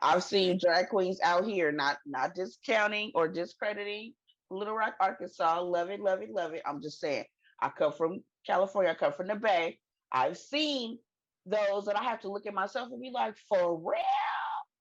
Speaker 3: I've seen drag queens out here, not discounting or discrediting Little Rock, Arkansas. Love it. I'm just saying. I come from California. I come from the Bay. I've seen those that I have to look at myself and be like, for real?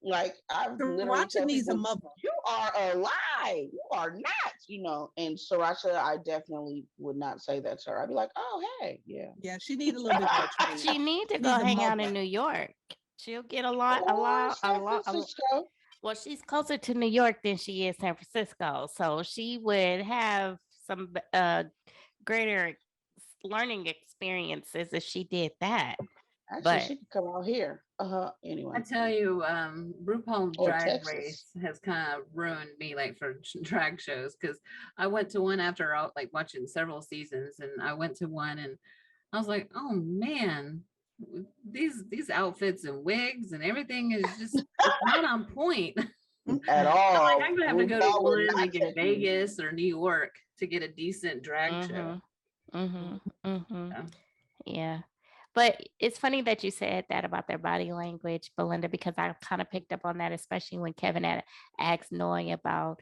Speaker 3: Like I've literally
Speaker 2: Sriracha
Speaker 3: tell
Speaker 2: needs a
Speaker 3: people,
Speaker 2: mother.
Speaker 3: you are alive. You are not. And Sriracha, I definitely would not say that to her. I'd be like, oh, hey, yeah.
Speaker 2: Yeah, she needs a little bit more training.
Speaker 1: She needs to
Speaker 2: She
Speaker 1: go
Speaker 2: needs a
Speaker 1: hang out
Speaker 2: mother.
Speaker 1: in New York. She'll get
Speaker 3: Or San Francisco.
Speaker 1: Well, she's closer to New York than she is San Francisco, so she would have some greater learning experiences if she did that.
Speaker 3: Actually,
Speaker 1: But
Speaker 3: she could come out here. Anyway.
Speaker 5: I tell you, RuPaul's
Speaker 3: Or
Speaker 5: Drag
Speaker 3: Texas.
Speaker 5: Race has kind of ruined me, like for drag shows, because I went to one after like watching several seasons, and I went to one, and I was like, oh man, these outfits and wigs and everything is just it's not on point.
Speaker 3: At all.
Speaker 5: Like I'm gonna have to go to
Speaker 3: RuPaul would
Speaker 5: one
Speaker 3: not
Speaker 5: like in
Speaker 3: take me.
Speaker 5: Vegas or New York to get a decent drag show.
Speaker 1: Yeah. But it's funny that you said that about their body language, Belinda, because I kind of picked up on that, especially when Kevin had asked Noi about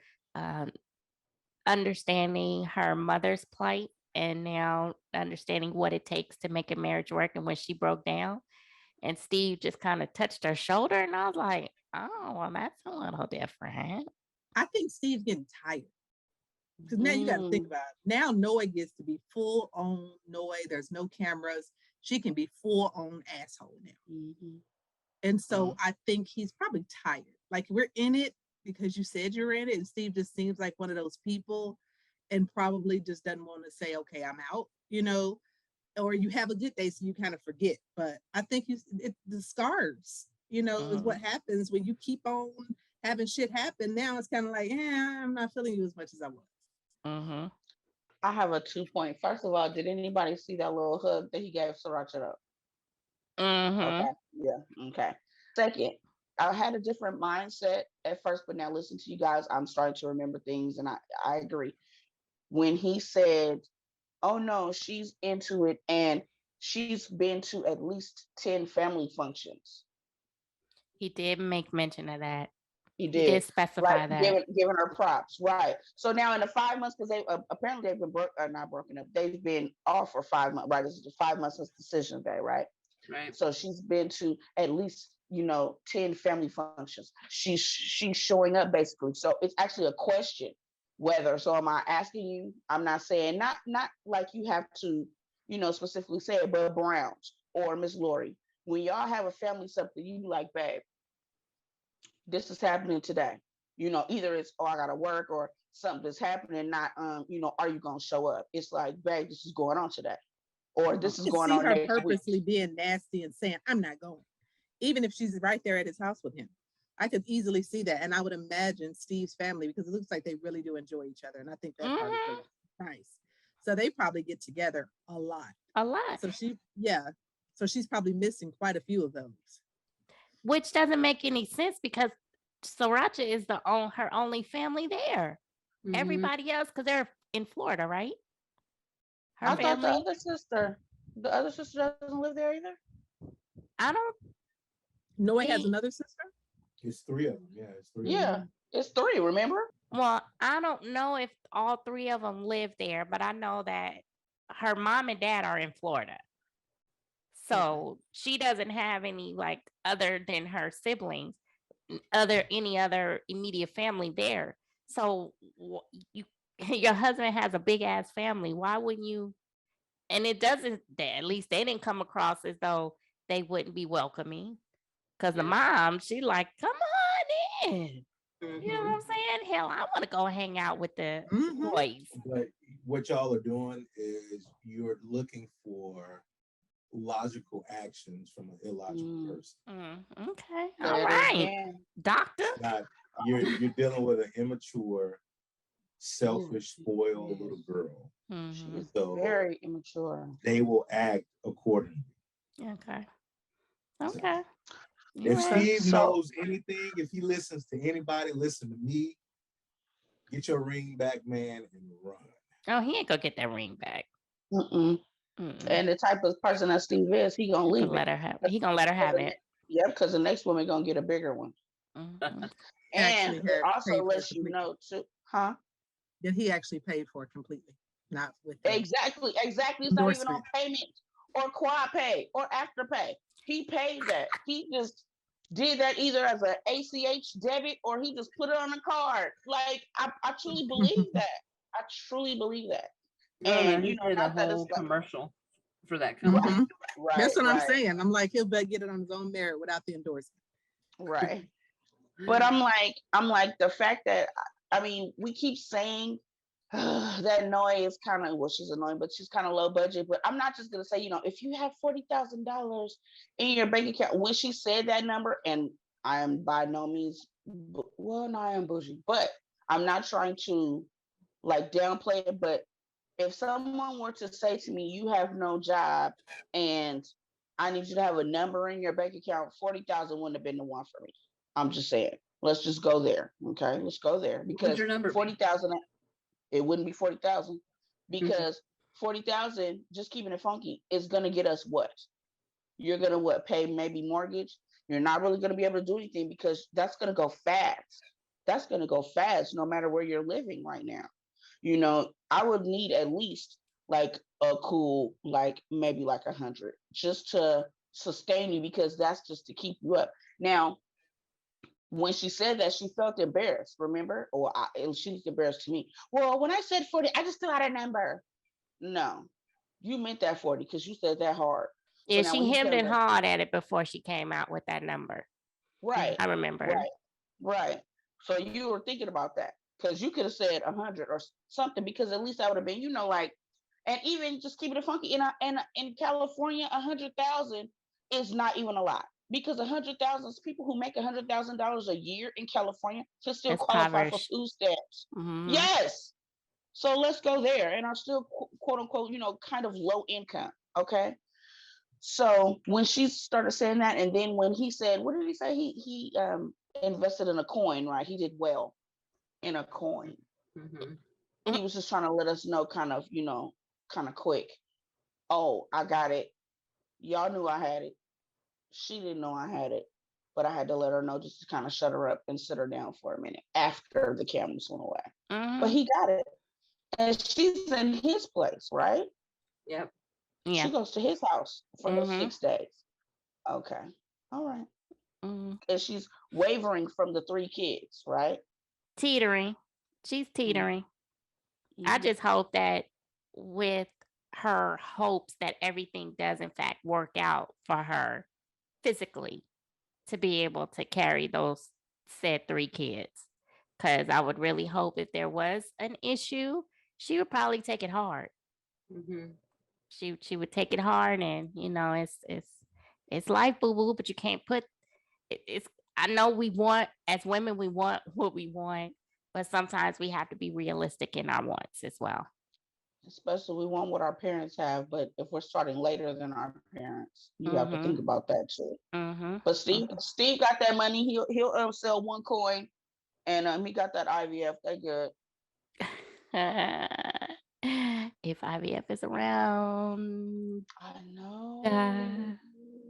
Speaker 1: understanding her mother's plight and now understanding what it takes to make a marriage work, and when she broke down. And Steve just kind of touched her shoulder, and I was like, oh, well, that's a little different.
Speaker 2: I think Steve's getting tired. Because now you got to think about it. Now Noi gets to be full on Noi. There's no cameras. She can be full on asshole now. And so I think he's probably tired. Like we're in it because you said you're in it. And Steve just seems like one of those people and probably just doesn't want to say, okay, I'm out, or you have a good day, so you kind of forget. But I think the scars, is what happens when you keep on having shit happen. Now it's kind of like, I'm not feeling you as much as I was.
Speaker 3: I have a 2 point. First of all, did anybody see that little hug that he gave Sriracha up? Okay. Yeah. Okay. Second, I had a different mindset at first, but now listen to you guys. I'm starting to remember things, and I agree. When he said, oh no, she's into it, and she's been to at least 10 family functions.
Speaker 1: He did make mention of that.
Speaker 3: He did
Speaker 1: specify that.
Speaker 3: Giving her props, right? So now in the 5 months, because they apparently they've been not broken up, they've been off for 5 months, right? This is 5 months since decision day, right?
Speaker 5: Right.
Speaker 3: So she's been to at least 10 family functions. She's showing up basically. So it's actually a question whether. So am I asking you? I'm not saying not like you have to specifically say it, but Browns or Miss Lori, when y'all have a family something, you be like, babe, this is happening today. Either it's, I gotta work, or something's happening, not are you gonna show up? It's like, babe, this is going on today, or this is going on next week.
Speaker 2: Purposely being nasty and saying, I'm not going, even if she's right there at his house with him. I could easily see that, and I would imagine Steve's family, because it looks like they really do enjoy each other, and I think that part is really nice. So they probably get together a lot. So she's probably missing quite a few of those.
Speaker 1: Which doesn't make any sense, because Sriracha is her only family there. Everybody else, because they're in Florida, right?
Speaker 3: I thought the other sister doesn't live there either.
Speaker 1: I don't.
Speaker 2: Noi has another sister?
Speaker 4: It's 3 of them. Yeah, it's 3.
Speaker 3: Yeah, it's 3, remember?
Speaker 1: Well, I don't know if all 3 of them live there, but I know that her mom and dad are in Florida. So she doesn't have any, like, other than her siblings, any other immediate family there. So your husband has a big ass family. Why wouldn't you? And it doesn't, at least they didn't come across as though they wouldn't be welcoming. Because the mom, she like, come on in. You know what I'm saying? Hell, I want to go hang out with the boys.
Speaker 4: But what y'all are doing is you're looking for logical actions from an illogical person.
Speaker 1: Okay. All right. Doctor.
Speaker 4: You're dealing with an immature, selfish, spoiled little girl.
Speaker 3: She's
Speaker 4: so
Speaker 3: very immature.
Speaker 4: They will act accordingly.
Speaker 1: Okay.
Speaker 4: If Steve knows anything, if he listens to anybody, listen to me. Get your ring back, man, and run.
Speaker 1: Oh, he ain't gonna get that ring back.
Speaker 3: And the type of person that Steve is, he gonna leave it.
Speaker 1: He gonna let her have it.
Speaker 3: Yeah, because the next woman gonna get a bigger one. And also lets you know too, huh?
Speaker 2: That he actually paid for it completely, not with
Speaker 3: exactly. It's not even on payment or quad pay or afterpay. He paid that. He just did that either as an ACH debit or he just put it on a card. Like I truly believe that. I truly believe that.
Speaker 5: No,
Speaker 3: And
Speaker 5: he
Speaker 3: you know,
Speaker 5: did a
Speaker 3: not that it's
Speaker 5: whole
Speaker 3: like
Speaker 5: commercial for that company.
Speaker 2: Mhm.
Speaker 3: right,
Speaker 2: That's what I'm
Speaker 3: right,
Speaker 2: saying. I'm like, he'll better get it on his own merit without the endorsement.
Speaker 3: right. But I'm like the fact that I mean, we keep saying that Noi is kind of well, she's annoying, but she's kind of low budget. But I'm not just gonna say, you know, if you have $40,000 in your bank account, when she said that number, and I am by no means well, no, I am bougie, but I'm not trying to like downplay it. But if someone were to say to me, you have no job and I need you to have a number in your bank account, 40,000 wouldn't have been the one for me. I'm just saying. Let's just go there. Okay. Let's go there
Speaker 5: What would
Speaker 3: because
Speaker 5: your number be?
Speaker 3: 40,000, it wouldn't be 40,000
Speaker 5: Mm-hmm.
Speaker 3: because 40,000, just keeping it funky, is going to get us what? You're going to what? Pay maybe mortgage. You're not really going to be able to do anything because that's going to go fast. That's going to go fast no matter where you're living right now. You know, I would need at least like a cool, like maybe like 100 just to sustain you because that's just to keep you up. Now, when she said that, she felt embarrassed, remember? She was embarrassed to me. Well, when I said 40, I just threw out a number. No, you meant that 40 because you said that hard. So
Speaker 1: Yeah,
Speaker 3: now
Speaker 1: she
Speaker 3: when you
Speaker 1: hemmed
Speaker 3: tell
Speaker 1: and
Speaker 3: her,
Speaker 1: hawed at it before she came out with that number.
Speaker 3: right,
Speaker 1: I remember.
Speaker 3: right, right. So you were thinking about that because you could have said 100 or something because at least that would have been, you know, like, and even just keeping it funky in California, 100,000 is not even a lot because 100,000 people who make $100,000 a year in California can still
Speaker 1: It's
Speaker 3: qualify for
Speaker 1: impoverished.
Speaker 3: food stamps.
Speaker 1: Mm-hmm.
Speaker 3: Yes. So let's go there and are still quote unquote, you know, kind of low income. Okay. So when she started saying that, and then when he said, what did he say? He invested in a coin, right? He did well in a coin.
Speaker 5: Mm-hmm.
Speaker 3: He was just trying to let us know, kind of, you know, kind of quick. Oh, I got it. Y'all knew I had it. She didn't know I had it, but I had to let her know just to kind of shut her up and sit her down for a minute after the cameras went away.
Speaker 1: Mm-hmm.
Speaker 3: But he got it, and she's in his place, right?
Speaker 5: Yep.
Speaker 1: Yeah.
Speaker 3: She goes to his house for those 6 days. Okay, all right.
Speaker 1: Mm-hmm.
Speaker 3: And she's wavering from the 3 kids, right?
Speaker 1: Teetering. She's teetering.
Speaker 3: Mm-hmm.
Speaker 1: I just hope that with her hopes that everything does in fact work out for her physically to be able to carry those said 3 kids. Because I would really hope if there was an issue, she would probably take it hard.
Speaker 5: Mm-hmm.
Speaker 1: She would take it hard, and you know it's life, boo boo. But you can't put it's. I know we want as women, we want what we want, but sometimes we have to be realistic in our wants as well.
Speaker 3: Especially we want what our parents have, but if we're starting later than our parents, you have to
Speaker 1: Mm-hmm.
Speaker 3: think about that too.
Speaker 1: Mm-hmm.
Speaker 3: But Steve got that money. He'll sell one coin, and he got that IVF. They good.
Speaker 1: If IVF is around,
Speaker 3: I know.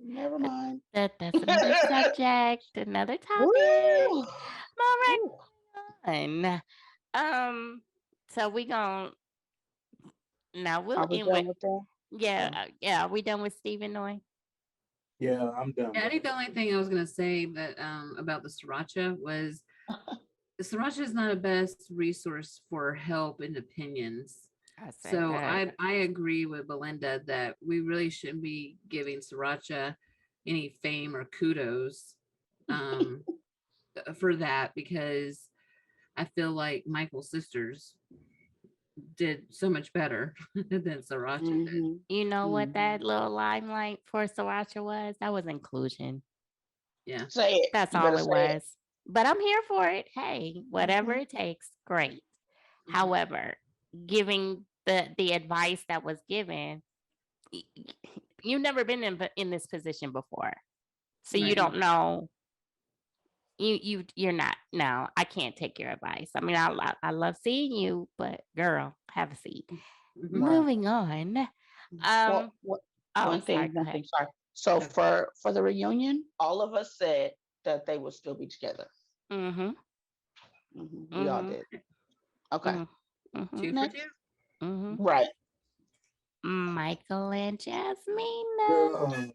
Speaker 3: Never mind.
Speaker 1: that's another subject, another topic.
Speaker 3: Woo!
Speaker 1: Moving on. So we gonna now we'll
Speaker 3: Are we
Speaker 1: end
Speaker 3: done
Speaker 1: with
Speaker 3: with that?
Speaker 1: yeah. Are we done with Steve and Noi?
Speaker 4: Yeah, I'm done.
Speaker 5: Yeah, I think the only thing I was gonna say that about the sriracha was the sriracha is not a best resource for help and opinions. So I agree with Belinda that we really shouldn't be giving sriracha any fame or kudos for that because I feel like Michael's sisters did so much better than sriracha did.
Speaker 1: You know what that little limelight for sriracha was? That was inclusion.
Speaker 5: Yeah.
Speaker 3: Say it.
Speaker 1: That's
Speaker 3: You
Speaker 1: all
Speaker 3: better
Speaker 1: it
Speaker 3: say
Speaker 1: was. But I'm here for it. Hey, whatever
Speaker 3: Mhm.
Speaker 1: it takes, great. However, giving the advice that was given, you've never been in this position before, so you
Speaker 5: Right.
Speaker 1: don't know. You're not. No, I can't take your advice. I mean, I love seeing you, but girl, have a seat.
Speaker 5: Mhm.
Speaker 1: Moving on.
Speaker 3: Well,
Speaker 1: Oh,
Speaker 3: one
Speaker 1: sorry.
Speaker 3: thing,
Speaker 1: Go ahead.
Speaker 3: sorry. So
Speaker 5: Okay.
Speaker 3: for the reunion, all of us said that they would still be together.
Speaker 1: Mm-hmm.
Speaker 3: We all did. Okay.
Speaker 1: Mm-hmm.
Speaker 5: 2 for
Speaker 3: Next.
Speaker 5: 2.
Speaker 1: Mm-hmm.
Speaker 3: Right.
Speaker 1: Michael and Jasmine.
Speaker 4: Oh,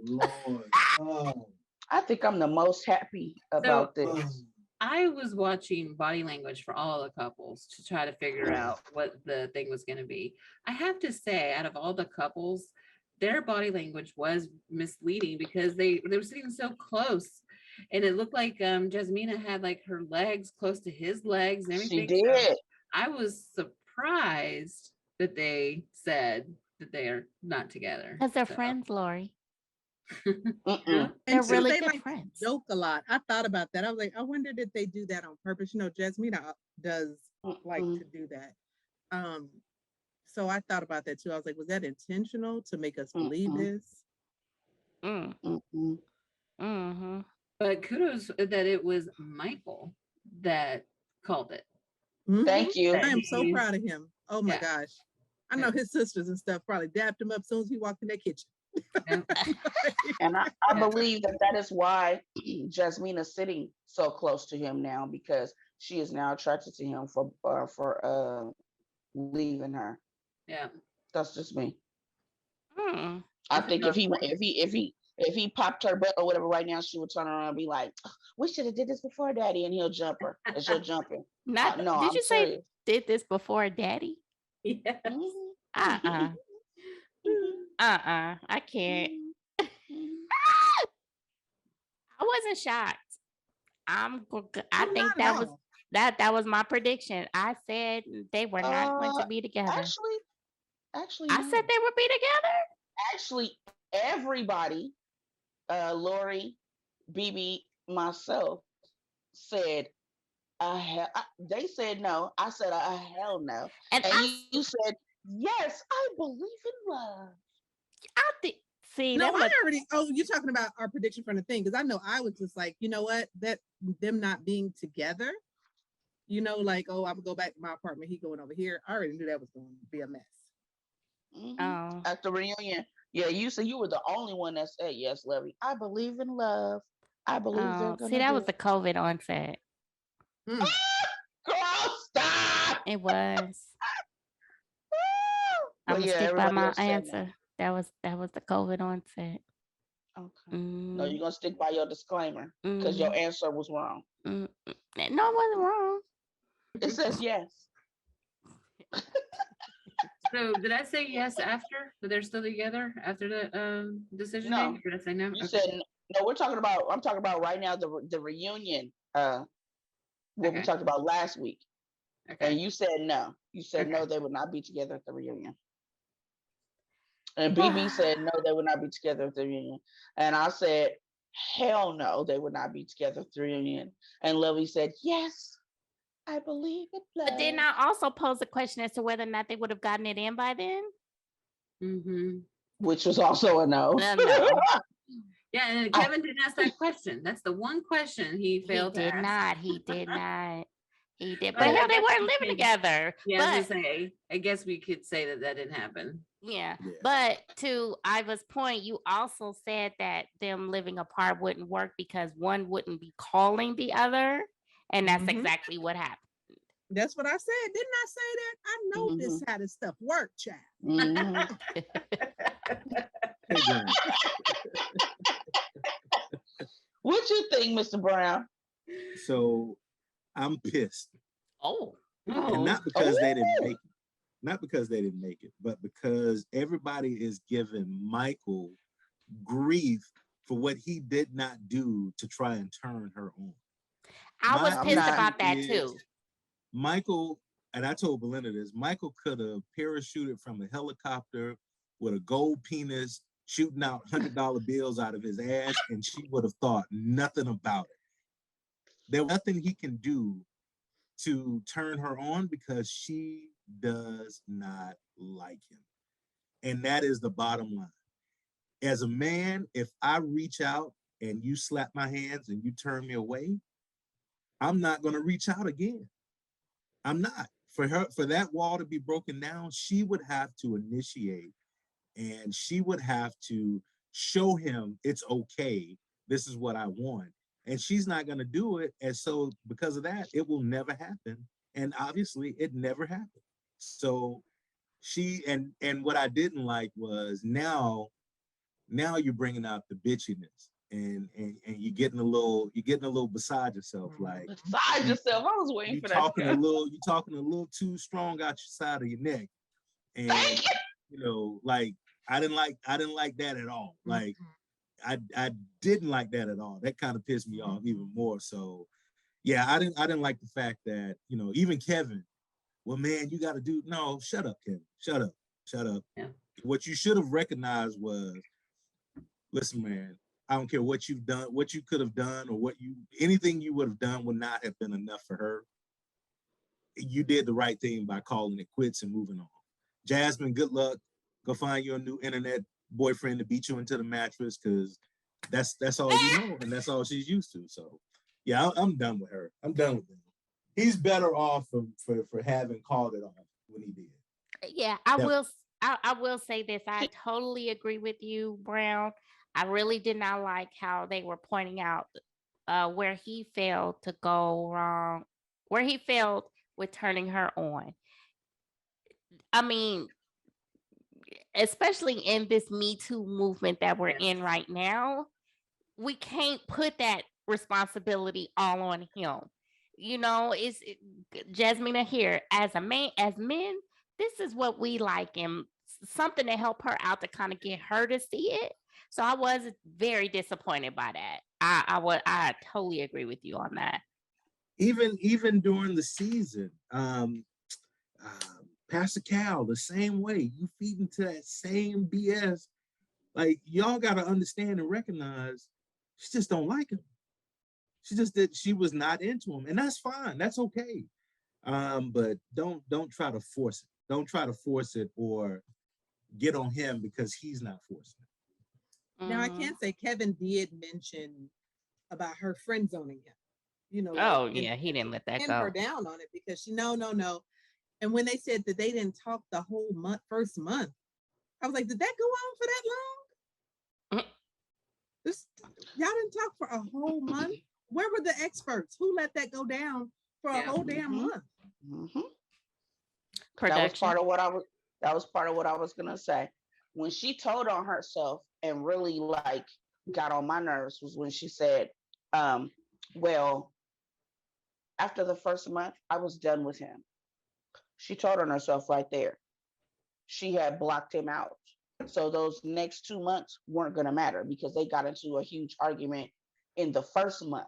Speaker 4: Lord. Oh,
Speaker 3: I think I'm the most happy
Speaker 5: So
Speaker 3: about this.
Speaker 5: I was watching body language for all the couples to try to figure out what the thing was going to be. I have to say, out of all the couples, their body language was misleading because they were sitting so close, and it looked like Jasmina had like her legs close to his legs and
Speaker 3: She
Speaker 5: everything. So
Speaker 3: did.
Speaker 5: I was surprised that they said that they are not together.
Speaker 1: Because they're
Speaker 5: So,
Speaker 1: friends, Lori.
Speaker 3: Mm-mm.
Speaker 1: They're
Speaker 2: And since
Speaker 1: really
Speaker 2: they
Speaker 1: good
Speaker 2: like to
Speaker 1: friends.
Speaker 2: joke a lot, I thought about that. I was like, I wonder did they do that on purpose? You know, Jasmina does like to do that. So I thought about that too. I was like, was that intentional to make us believe this?
Speaker 1: Mm.
Speaker 3: Mm-mm.
Speaker 1: Mm-hmm.
Speaker 5: but kudos that it was Michael that called it.
Speaker 2: Mhm.
Speaker 3: Thank you.
Speaker 2: I am so
Speaker 5: He-
Speaker 2: proud of him. Oh my
Speaker 5: Yeah.
Speaker 2: gosh. I know his sisters and stuff probably dapped him up as soon as he walked in that kitchen.
Speaker 5: Yeah.
Speaker 3: And I
Speaker 5: Yeah.
Speaker 3: believe that is why Jasmina's sitting so close to him now, because she is now attracted to him for leaving her.
Speaker 5: Yeah.
Speaker 3: That's just me.
Speaker 1: Mm.
Speaker 3: I think if he popped her butt or whatever right now, she would turn around and be like, "We should have did this before, Daddy," and he'll jump her, and she'll jump him.
Speaker 1: Not
Speaker 3: No,
Speaker 1: did
Speaker 3: I'm
Speaker 1: you say
Speaker 3: serious.
Speaker 1: did this before Daddy?
Speaker 5: Yes.
Speaker 3: Mhm.
Speaker 1: Uh-uh. Uh-uh. I can't. I wasn't shocked. I
Speaker 2: I'm
Speaker 1: think
Speaker 2: not at
Speaker 1: that was
Speaker 2: all.
Speaker 1: that was my prediction. I said they were not going to be together.
Speaker 3: Actually,
Speaker 1: I said
Speaker 3: no.
Speaker 1: they would be together.
Speaker 3: Actually, everybody, Lori, BB, myself, said, they said no. I said, hell no.
Speaker 1: And
Speaker 3: And you said, yes, I believe in love.
Speaker 1: I think see
Speaker 2: No,
Speaker 1: that
Speaker 2: I
Speaker 1: was
Speaker 2: already. Oh, you're talking about our prediction from the thing because I know I was just like, you know what, that them not being together. You know, like, oh, I'm gonna go back to my apartment. He going over here. I already knew that was going to be a mess.
Speaker 1: oh
Speaker 3: At the reunion. Yeah, you said you were the only one that said yes, Levy. I believe in love. I believe they're
Speaker 1: see
Speaker 3: gonna
Speaker 1: that
Speaker 3: do
Speaker 1: was the
Speaker 3: it.
Speaker 1: COVID onset.
Speaker 2: Mm.
Speaker 3: Girl, stop.
Speaker 1: It was. I'm
Speaker 3: But
Speaker 1: gonna
Speaker 3: yeah,
Speaker 1: stick by
Speaker 3: everybody
Speaker 1: my
Speaker 3: else said no.
Speaker 1: answer. That was the COVID onset.
Speaker 3: Okay. No,
Speaker 1: Mm,
Speaker 3: you're gonna stick by your disclaimer because your
Speaker 1: mm,
Speaker 3: answer was wrong.
Speaker 1: no, it wasn't wrong.
Speaker 3: It says yes.
Speaker 5: So did I say yes after that they're still together after the decision
Speaker 3: No,
Speaker 5: day? Or did I say no?
Speaker 3: you
Speaker 5: Okay.
Speaker 3: said no. I'm talking about right now the reunion. What we
Speaker 5: Okay.
Speaker 3: talked about last week,
Speaker 5: Okay.
Speaker 3: and you said no. You said
Speaker 5: Okay.
Speaker 3: no, they would not be together at the reunion. And BB said no, they would not be together at the reunion. And I said, hell no, they would not be together at the reunion. And Lovey said, yes, I believe in
Speaker 1: But then
Speaker 3: love.
Speaker 1: I also posed a question as to whether or not they would have gotten it in by then.
Speaker 5: Mm-hmm.
Speaker 3: Which was also a no.
Speaker 1: No,
Speaker 5: Yeah, and Kevin didn't ask that question. That's the one question he
Speaker 1: he
Speaker 5: failed to
Speaker 1: did
Speaker 5: ask.
Speaker 1: not. He did not. He did.
Speaker 5: But
Speaker 1: But hell,
Speaker 5: I
Speaker 1: they
Speaker 5: guess
Speaker 1: weren't
Speaker 5: we
Speaker 1: living
Speaker 5: could-
Speaker 1: together.
Speaker 5: Yeah, I
Speaker 1: But
Speaker 5: was gonna say. I guess we could say that that didn't happen.
Speaker 1: yeah.
Speaker 4: Yeah.
Speaker 1: But to Iva's point, you also said that them living apart wouldn't work because one wouldn't be calling the other. And that's
Speaker 2: Mhm.
Speaker 1: exactly what happened.
Speaker 2: That's what I said. Didn't I say that? I know this how this stuff work, child.
Speaker 3: Mhm.
Speaker 4: Hey, Brian.
Speaker 3: What you think, Mr. Brown?
Speaker 4: So I'm pissed.
Speaker 1: Oh.
Speaker 4: And
Speaker 5: Oh,
Speaker 4: not because they didn't
Speaker 3: Oh.
Speaker 4: make it. Not because they didn't make it, but because everybody is giving Michael grief for what he did not do to try and turn her on.
Speaker 1: I was
Speaker 4: My
Speaker 1: pissed
Speaker 3: not-
Speaker 1: about that
Speaker 4: issue
Speaker 1: too.
Speaker 4: is Michael, and I told Belinda this, Michael could have parachuted from a helicopter with a gold penis shooting out $100 bills out of his ass, and she would have thought nothing about it. There was nothing he can do to turn her on because she does not like him. And that is the bottom line. As a man, if I reach out and you slap my hands and you turn me away, I'm not going to reach out again. I'm not. For that wall to be broken down, she would have to initiate and she would have to show him it's okay. This is what I want. And she's not going to do it. And so because of that, it will never happen. And obviously it never happened. So she and what I didn't like was now you're bringing out the bitchiness and you're getting a little beside yourself, like
Speaker 3: beside yourself. I was waiting for that.
Speaker 4: You're talking a little too strong out your side of your neck, and like I didn't like that at all. Like I didn't like that at all. That kind of pissed me off even more. So yeah, I didn't like the fact that even Kevin. Well, man, you got to do no. Shut up, Kevin. Shut up.
Speaker 5: Yeah.
Speaker 4: What you should have recognized was, listen, man. I don't care what you've done, what you could have done, or anything you would have done would not have been enough for her. You did the right thing by calling it quits and moving on. Jasmine, good luck. Go find your new internet boyfriend to beat you into the mattress, because that's all you know, and that's all she's used to. So yeah, I'm done with her. I'm done with him. He's better off for having called it off when he did.
Speaker 1: Yeah, I will say this. I totally agree with you, Brown. I really did not like how they were pointing out where he failed to go wrong, where he failed with turning her on. I mean, especially in this Me Too movement that we're in right now, we can't put that responsibility all on him. It's Jasmine here as men, this is what we like, and something to help her out to kind of get her to see it. So I was very disappointed by that. I totally agree with you on that.
Speaker 4: Even during the season, Pastor Cal, the same way, you feed into that same BS. Like, y'all got to understand and recognize she just don't like him. She was not into him, and that's fine. That's okay. But don't try to force it. Don't try to force it or get on him because he's not forcing it.
Speaker 2: Now, I can't say Kevin did mention about her friend zoning him.
Speaker 1: He didn't let that go.
Speaker 2: Her down on it because she no. And when they said that they didn't talk the whole first month, I was like, did that go on for that long? Y'all didn't talk for a whole month. Where were the experts? Who let that go down for a whole damn month?
Speaker 3: That was part of what I was gonna say. When she told on herself and really like got on my nerves was when she said, well, after the first month, I was done with him. She told on herself right there. She had blocked him out. So those next 2 months weren't going to matter because they got into a huge argument in the first month.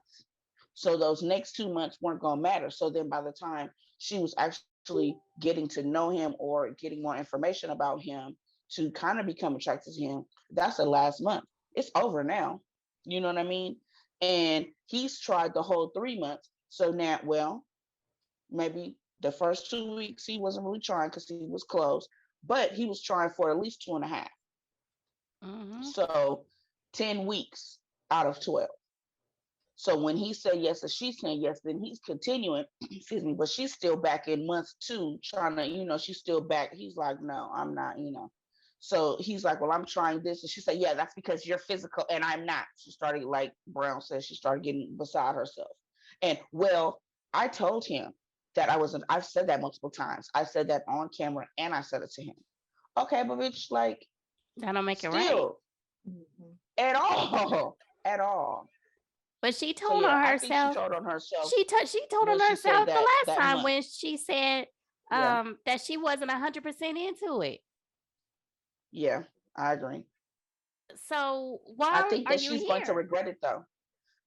Speaker 3: So those next 2 months weren't going to matter. So then by the time she was actually getting to know him or getting more information about him to kind of become attracted to him, that's the last month. It's over now. You know what I mean? And he's tried the whole 3 months. So now, well, maybe the first 2 weeks he wasn't really trying because he was closed, but he was trying for at least 2.5. So 10 weeks out of 12. So when he said yes and she said yes, then he's continuing, excuse me, but she's still back in month 2 trying to, she's still back. He's like, no, I'm not, So he's like, well, I'm trying this. And she said, yeah, that's because you're physical and I'm not. She started, like Brown said, she started getting beside herself. And well, I told him that I've said that multiple times. I said that on camera and I said it to him. Okay, but bitch, like,
Speaker 1: that don't make
Speaker 3: still,
Speaker 1: it right.
Speaker 3: At all.
Speaker 1: But she told on herself.
Speaker 3: She told on herself.
Speaker 1: She told on herself the last time when she said that she wasn't 100% into it.
Speaker 3: Yeah, I agree.
Speaker 1: So why
Speaker 3: I think that she's going to
Speaker 1: here?
Speaker 3: regret it, though.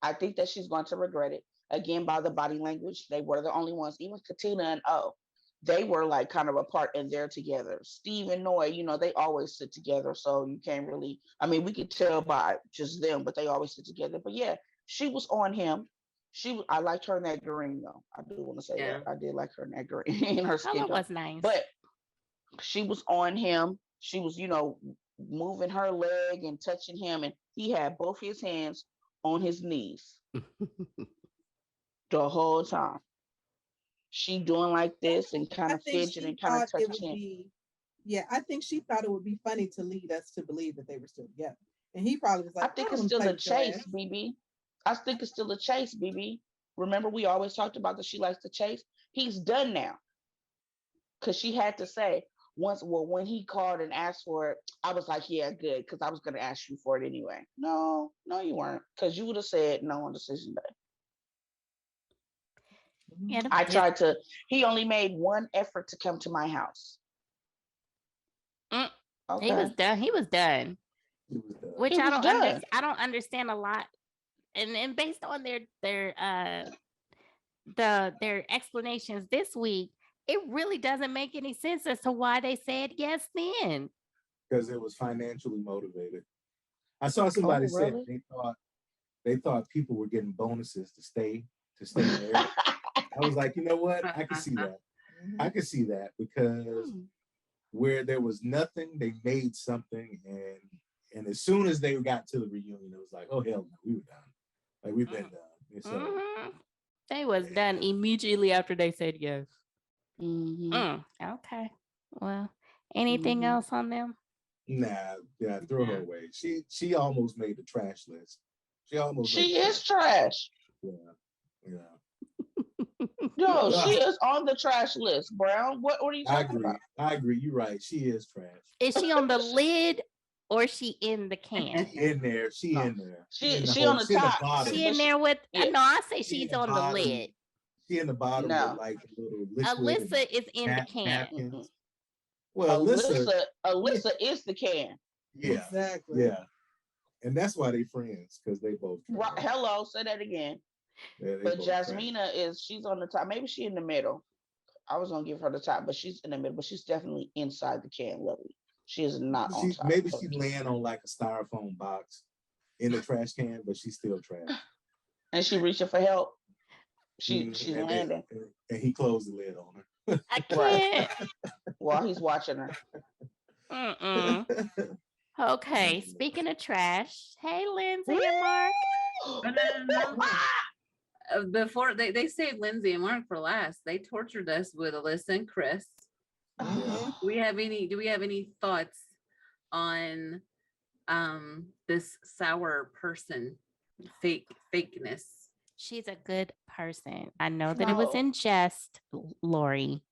Speaker 3: I think that she's going to regret it. Again, by the body language, they were the only ones. Even Katina and O, they were like kind of apart and they're together. Steve and Noi, they always sit together. So you can't really, we could tell by just them, but they always sit together. But yeah, she was on him. I liked her in that green though. I do want to say that. I did like her in that green. In her skin
Speaker 1: color was nice.
Speaker 3: But she was on him. She was, moving her leg and touching him. And he had both his hands on his knees the whole time. She doing like this and kind of fidgeting, kind of touching.
Speaker 2: I think she thought it would be funny to lead us to believe that they were still together. And he probably was like,
Speaker 3: I think it's still a chase, BB. I think it's still a chase, BB. Remember, we always talked about that she likes to chase. He's done now. Because she had to say, when he called and asked for it, I was like, yeah, good, because I was gonna ask you for it anyway. No, you weren't, because you would have said no on decision day.
Speaker 1: Yeah,
Speaker 3: I tried to. He only made one effort to come to my house.
Speaker 1: Okay. He was done. He was done. Which I don't understand. I don't understand a lot. And based on their explanations this week, it really doesn't make any sense as to why they said yes then.
Speaker 4: Because it was financially motivated. I saw somebody say they thought people were getting bonuses to stay there. I was like, you know what? I can see that. I can see that because where there was nothing, they made something, and as soon as they got to the reunion, it was like, oh hell no, we were done. Like we've been done. And so
Speaker 1: they was done immediately after they said yes. Okay. Well, anything else on them?
Speaker 4: Nah, yeah, throw her away. She almost made the trash list.
Speaker 3: She is trash.
Speaker 4: Yeah.
Speaker 3: No, she is on the trash list, Brown. What are you talking about?
Speaker 4: I agree. You're right. She is trash.
Speaker 1: Is she on the lid or is she in the can?
Speaker 4: She in there. She in there.
Speaker 3: She on the top.
Speaker 1: She in there with no, I say she's on the lid.
Speaker 4: She in the bottom with like a little liquid.
Speaker 1: Alyssa is in the can.
Speaker 4: Napkins. Well,
Speaker 3: Alyssa is the can.
Speaker 4: Yeah, exactly. Yeah, and that's why they friends, because they both.
Speaker 3: Right, hello, say that again. Yeah, but Jasmina she's on the top. Maybe she in the middle. I was gonna give her the top, but she's in the middle. But she's definitely inside the can, Lily. She is not on top.
Speaker 4: Maybe she's laying on like a styrofoam box in the trash can, but she's still trash.
Speaker 3: And she reaching for help. She's landing.
Speaker 4: And he closed the lid on her.
Speaker 1: I can't.
Speaker 3: While he's watching her.
Speaker 1: Okay, speaking of trash, hey Lindsay and Mark.
Speaker 5: Before they saved Lindsay and Mark for last. They tortured us with Alyssa and Chris. Do we have any thoughts on this sour person fakeness?
Speaker 1: She's a good person. I know that it was in jest, Lori,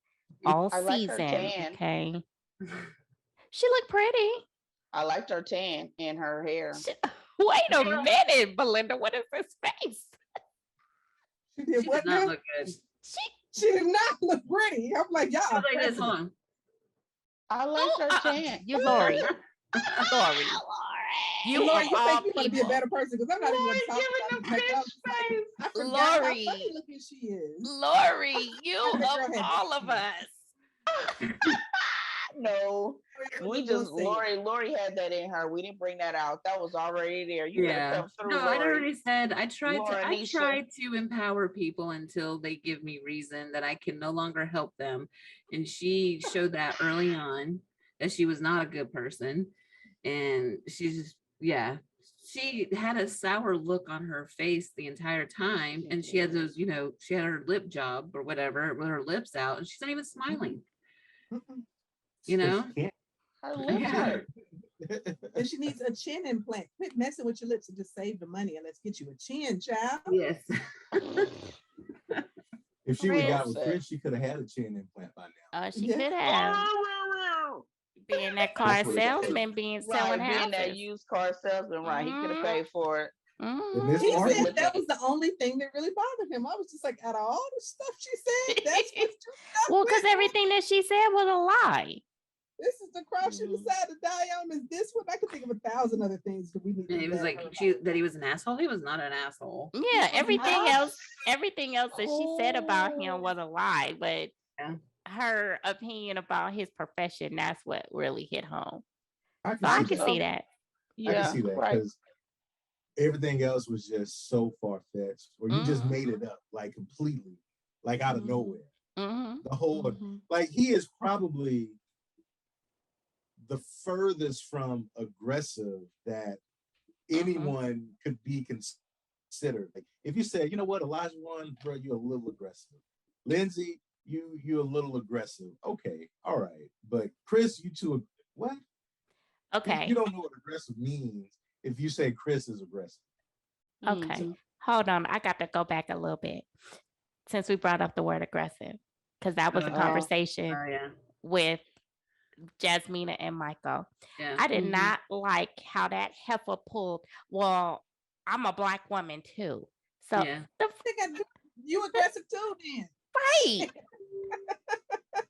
Speaker 1: all season. Okay. She looked pretty.
Speaker 3: I liked her tan and her hair.
Speaker 1: Wait a minute, Belinda. What is this face?
Speaker 2: She did what?
Speaker 5: Did not look good.
Speaker 2: She did not look pretty. I'm like, y'all.
Speaker 5: Like this one.
Speaker 3: I liked her tan.
Speaker 1: You, Lori. Lori.
Speaker 2: You think you want to be a better person because I'm not even going to talk about Lori, how funny looking she is.
Speaker 1: Lori, you of all of us.
Speaker 3: No, we just Lori had that in her. We didn't bring that out. That was already there. You gotta come through.
Speaker 5: No, Lori. I already said I tried to empower people until they give me reason that I can no longer help them. And she showed that early on that she was not a good person. And she's she had a sour look on her face the entire time. And she had those, she had her lip job or whatever with her lips out, and she's not even smiling.
Speaker 3: Her lips hurt.
Speaker 2: And she needs a chin implant. Quit messing with your lips and just save the money and let's get you a chin, child.
Speaker 5: Yes.
Speaker 4: If she would have got with Chris, she could have had a chin implant by now.
Speaker 1: She could have. Being that car salesman, selling houses.
Speaker 3: Being that used car salesman, right? He could have paid for it.
Speaker 2: He said that was the only thing that really bothered him. I was just like, out of all the stuff she said, that's
Speaker 1: well, because everything that she said was a lie.
Speaker 2: This is the cross she decided to die on. Is this one? I could think of 1,000 other things that we need.
Speaker 5: And he was like, that he was an asshole. He was not an asshole.
Speaker 1: Yeah, everything else that she said about him was a lie. But her opinion about his profession, that's what really hit home. I can see that.
Speaker 4: Yeah, I can see that because everything else was just so far-fetched, or you just made it up like completely, like out of nowhere. The whole like he is probably the furthest from aggressive that anyone could be considered. Like if you say, you know what, Olajuwan, bro, you're a little aggressive. Lindsay, you're a little aggressive. Okay, all right. But Chris, you two, what?
Speaker 1: Okay.
Speaker 4: You don't know what aggressive means if you say Chris is aggressive.
Speaker 1: Okay. Hold on. I got to go back a little bit since we brought up the word aggressive, because that was a conversation with Jasmina and Michael.
Speaker 5: Yeah.
Speaker 1: I did not like how that heifer pulled. Well, I'm a black woman too. So
Speaker 5: Yeah.
Speaker 2: You aggressive too then.
Speaker 1: right.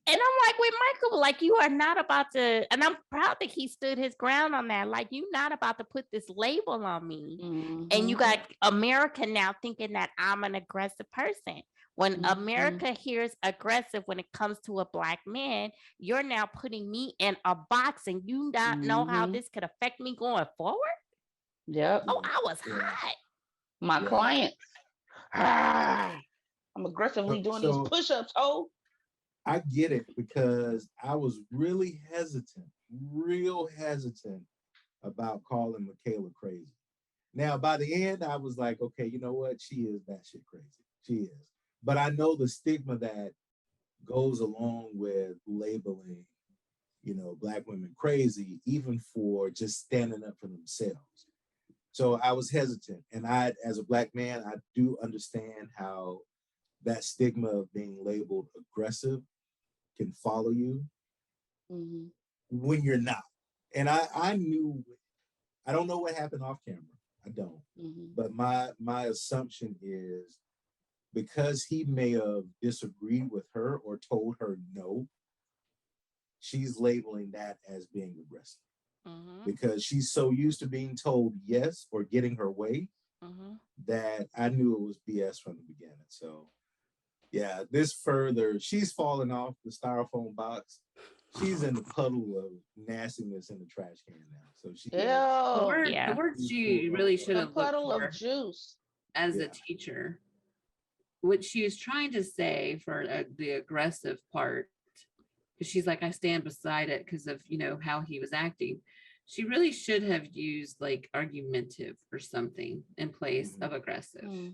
Speaker 1: And I'm like with Michael, like you are not about to, and I'm proud that he stood his ground on that. Like you're not about to put this label on me. And you got America now thinking that I'm an aggressive person. When America hears aggressive when it comes to a black man, you're now putting me in a box and you not know how this could affect me going forward.
Speaker 3: Yep.
Speaker 1: Oh, I was hot.
Speaker 3: My clients. I'm aggressively doing these push-ups. Oh,
Speaker 4: I get it because I was really real hesitant about calling Michaela crazy. Now, by the end, I was like, okay, you know what? She is batshit crazy. She is. But I know the stigma that goes along with labeling, Black women crazy, even for just standing up for themselves. So I was hesitant. And as a Black man, I do understand how that stigma of being labeled aggressive can follow you when you're not. And I knew, I don't know what happened off camera. I don't. But my assumption is because he may have disagreed with her or told her no, she's labeling that as being aggressive. Because she's so used to being told yes or getting her way that I knew it was BS from the beginning. So yeah, she's falling off the styrofoam box. She's in the puddle of nastiness in the trash can now. So she
Speaker 5: the word she really should have looked
Speaker 3: puddle
Speaker 5: for
Speaker 3: of juice
Speaker 5: as a teacher. What she is trying to say for the aggressive part, because she's like, I stand beside it because of how he was acting. She really should have used like argumentative or something in place of aggressive.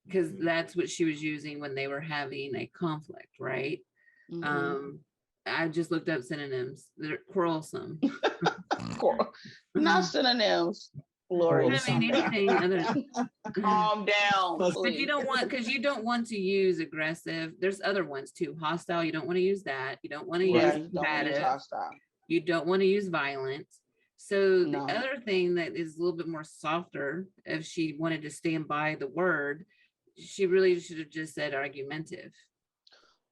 Speaker 5: Because that's what she was using when they were having a conflict, right? I just looked up synonyms. They're quarrelsome.
Speaker 3: Not synonyms. Lord,
Speaker 5: I mean anything other.
Speaker 3: Calm down.
Speaker 5: But you don't want to use aggressive. There's other ones too. Hostile. You don't want to use that. You don't want to use combative. You don't want to use violent. So the other thing that is a little bit more softer, if she wanted to stand by the word, she really should have just said argumentative.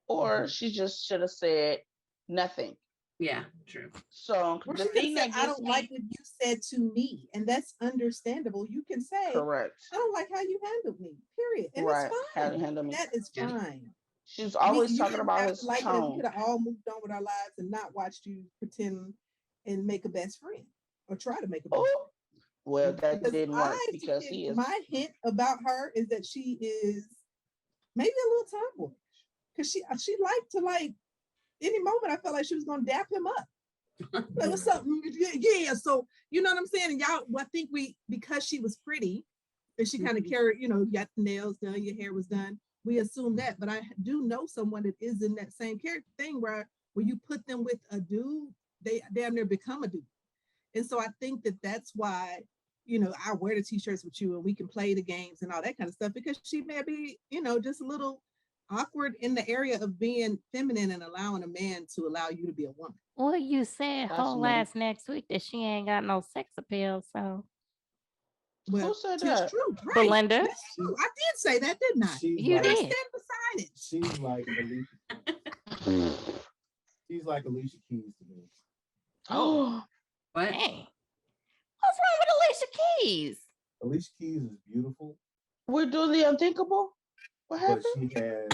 Speaker 3: Or she just should have said nothing.
Speaker 5: Yeah, true.
Speaker 3: So
Speaker 2: the thing that I don't like what you said to me, and that's understandable. You can say,
Speaker 3: correct.
Speaker 2: I don't like how you handled me. Period. And it's fine.
Speaker 3: How you handle me.
Speaker 2: That is fine.
Speaker 3: She's always talking about his tone.
Speaker 2: We could have all moved on with our lives and not watched you pretend and make a best friend or try to make a best friend.
Speaker 3: Well, that didn't work because he is.
Speaker 2: My hint about her is that she is maybe a little tomboyish because she liked to any moment I felt like she was gonna dap him up. Like, what's up? Yeah. So you know what I'm saying? And y'all, I think because she was pretty and she kind of carried, you got the nails done, your hair was done. We assume that, but I do know someone that is in that same character thing where you put them with a dude, they damn near become a dude. And so I think that's why, I wear the t-shirts with you and we can play the games and all that kind of stuff because she may be, just a little awkward in the area of being feminine and allowing a man to allow you to be a woman.
Speaker 1: Well, you said last next week that she ain't got no sex appeal, so.
Speaker 3: Well, who said that?
Speaker 2: True, right?
Speaker 1: Belinda.
Speaker 2: That's true. I did say that, didn't I?
Speaker 1: You did.
Speaker 2: Stand beside it.
Speaker 4: She's like Alicia Keys to me.
Speaker 3: Oh,
Speaker 5: what?
Speaker 1: Dang. What's wrong with Alicia Keys?
Speaker 4: Alicia Keys is beautiful.
Speaker 3: We're doing the unthinkable. What happened?
Speaker 4: But she has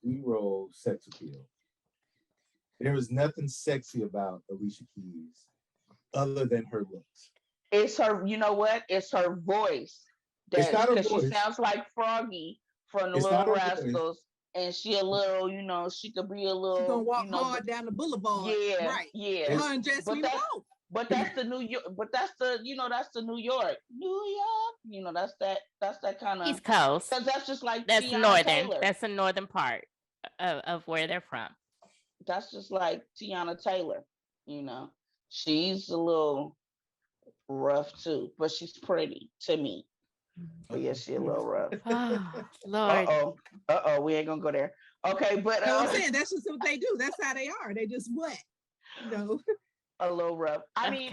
Speaker 4: zero sex appeal. There is nothing sexy about Alicia Keys other than her looks.
Speaker 3: It's her, you know what? It's her voice.
Speaker 4: It's not her voice.
Speaker 3: She sounds like Froggy from the Little Rascals. And she a little, she could be a little.
Speaker 2: She's gonna walk hard down the boulevard.
Speaker 3: Yeah,
Speaker 2: right.
Speaker 3: Yeah.
Speaker 2: Her and Jasmine both.
Speaker 3: But that's the New York. But that's the, that's the New York. That's that kind of
Speaker 1: East Coast.
Speaker 3: Because that's just like
Speaker 1: that's
Speaker 3: Tiana
Speaker 1: northern.
Speaker 3: Taylor.
Speaker 1: That's the northern part of where they're from.
Speaker 3: That's just like Tiana Taylor. She's a little rough too, but she's pretty to me. But yeah, she a little rough.
Speaker 1: Oh, Lord.
Speaker 3: We ain't gonna go there. Okay, but
Speaker 2: I'm saying that's just what they do. That's how they are. They just what? No.
Speaker 3: A little rough. I mean,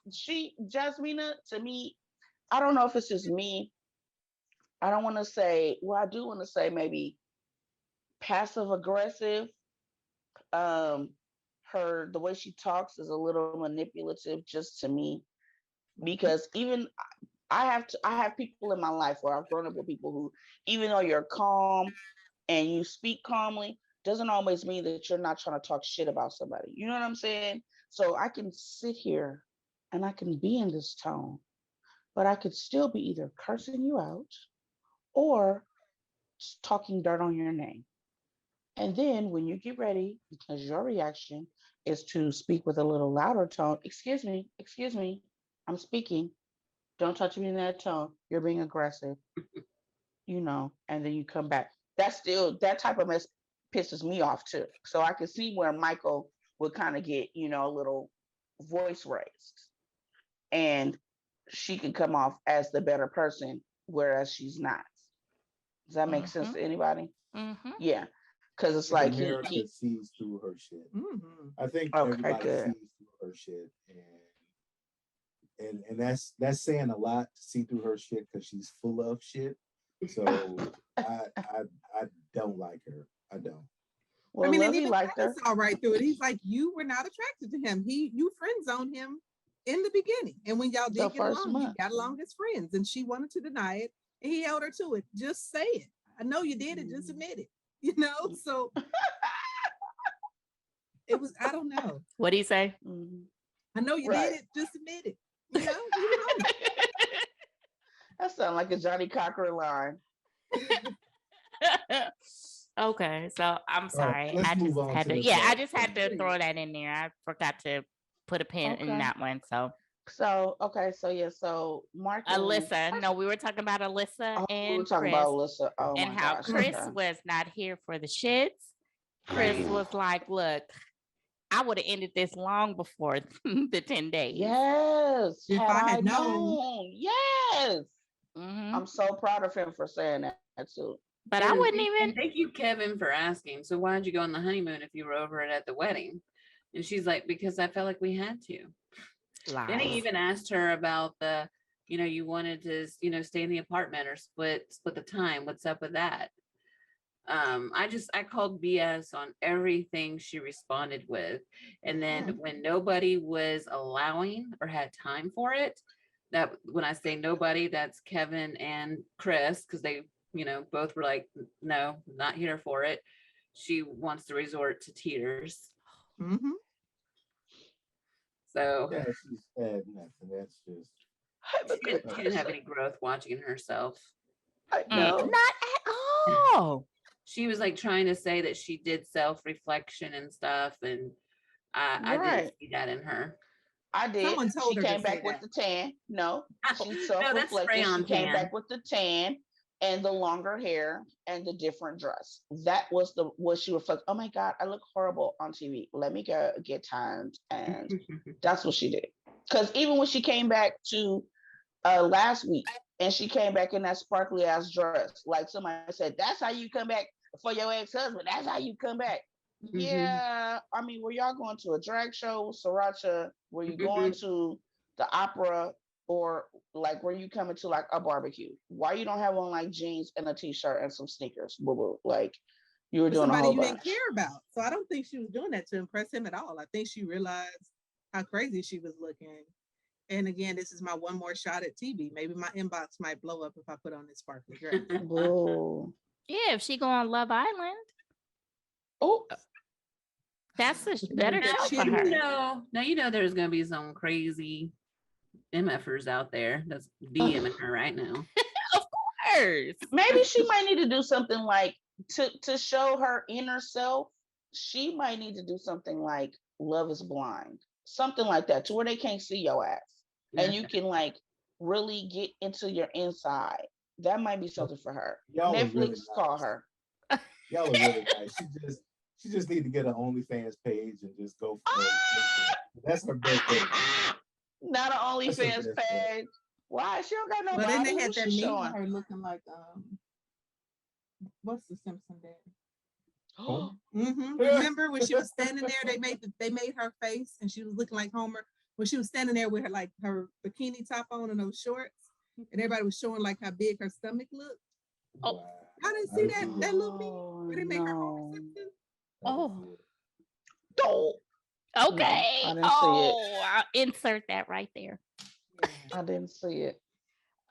Speaker 3: Jasmina, to me, I don't know if it's just me. I don't want to say, well, I do want to say maybe passive aggressive. Um, the way she talks is a little manipulative just to me because even I have people in my life where I've grown up with people who, even though you're calm and you speak calmly, doesn't always mean that you're not trying to talk shit about somebody. You know what I'm saying? So I can sit here and I can be in this tone, but I could still be either cursing you out or talking dirt on your name. And then when you get ready, because your reaction is to speak with a little louder tone, excuse me, I'm speaking. Don't touch me in that tone. You're being aggressive, and then you come back. That's still that type of mess pisses me off too. So I can see where Michael would kind of get, a little voice raised. And she can come off as the better person, whereas she's not. Does that make sense to anybody? Yeah. Because it's like
Speaker 4: America sees through her shit. I think everybody sees through her shit, and that's saying a lot to see through her shit because she's full of shit. So I don't like her. I don't.
Speaker 3: Well,
Speaker 2: I mean,
Speaker 3: and even
Speaker 2: liked her. Saw right through it. He's like, you were not attracted to him. You friend zoned him in the beginning, and when y'all did get along, you got along as friends, and she wanted to deny it, and he held her to it. Just say it. I know you did it. Just admit it. So it was. I don't know.
Speaker 1: What do you say?
Speaker 2: I know you did it. Just admit it.
Speaker 3: That sounds like a Johnny Cochran line.
Speaker 1: Okay, so I'm sorry.
Speaker 4: I
Speaker 1: just had to throw that in there. I forgot to put a pin in that one.
Speaker 3: So Mark and
Speaker 1: Alyssa. No, we were talking about Alyssa and
Speaker 3: we were talking
Speaker 1: Chris,
Speaker 3: about Alyssa. Oh
Speaker 1: and
Speaker 3: my
Speaker 1: how
Speaker 3: gosh,
Speaker 1: Chris was not here for the shits. Chris was like, "Look, I would have ended this long before the 10 days."
Speaker 3: Yes,
Speaker 2: if I had known.
Speaker 3: Yes, I'm so proud of him for saying that too.
Speaker 1: But I wouldn't even.
Speaker 5: Thank you, Kevin, for asking. So why did you go on the honeymoon if you were over it at the wedding? And she's like, because I felt like we had to.
Speaker 1: Lies.
Speaker 5: Then he even asked her about the, you wanted to, stay in the apartment or split the time. What's up with that? I called BS on everything she responded with. And then when nobody was allowing or had time for it, that when I say nobody, that's Kevin and Chris, because they, both were like, no, not here for it. She wants to resort to tears. So
Speaker 4: yeah, she's had nothing. That's just
Speaker 5: she didn't have any growth watching herself.
Speaker 3: I know.
Speaker 1: Not at all.
Speaker 5: She was like trying to say that she did self-reflection and stuff, and I didn't see that in her.
Speaker 3: I did.
Speaker 2: Someone told
Speaker 3: she
Speaker 2: her
Speaker 3: came
Speaker 2: to
Speaker 3: back
Speaker 2: say
Speaker 3: with
Speaker 2: that.
Speaker 3: the tan. No, she
Speaker 5: No,
Speaker 3: self-reflected. She came back with the tan and the longer hair and the different dress. That was what she reflected. Oh my God, I look horrible on TV. Let me go get timed. And that's what she did. Because even when she came back to last week and she came back in that sparkly ass dress, like somebody said, that's how you come back for your ex-husband. That's how you come back. Yeah, I mean, were y'all going to a drag show, Sriracha? Were you going to the opera, or like were you coming to like a barbecue? Why you don't have on like jeans and a t-shirt and some sneakers? Boo boo, like you were doing
Speaker 2: somebody
Speaker 3: a whole
Speaker 2: you
Speaker 3: bunch.
Speaker 2: didn't care about. So I don't think she was doing that to impress him at all. I think she realized how crazy she was looking. And again, this is my one more shot at TV. Maybe my inbox might blow up if I put on this sparkly dress.
Speaker 1: Yeah, if she go on Love Island.
Speaker 3: Oh.
Speaker 1: That's a better show for her.
Speaker 5: Now there's going to be some crazy MFers out there that's DMing her right now.
Speaker 1: Of course.
Speaker 3: Maybe she might need to do something like to show her inner self. She might need to do something like Love is Blind, something like that, to where they can't see your ass, and you can like really get into your inside. That might be something for her. Netflix, really call her.
Speaker 4: Y'all are really nice. She just need to get an OnlyFans page and just go for it. That's her best bet.
Speaker 3: Not an OnlyFans page. Why? She don't got no body.
Speaker 2: But then they had that meme of her looking like what's the Simpson dad? Remember when she was standing there? They made her face, and she was looking like Homer when she was standing there with her bikini top on and those shorts, and everybody was showing like how big her stomach looked.
Speaker 1: Oh,
Speaker 2: I didn't see that little meme where they make her Homer Simpson.
Speaker 3: Oh,
Speaker 1: okay.
Speaker 3: No, I didn't see it.
Speaker 1: I'll insert that right there.
Speaker 3: I didn't see it.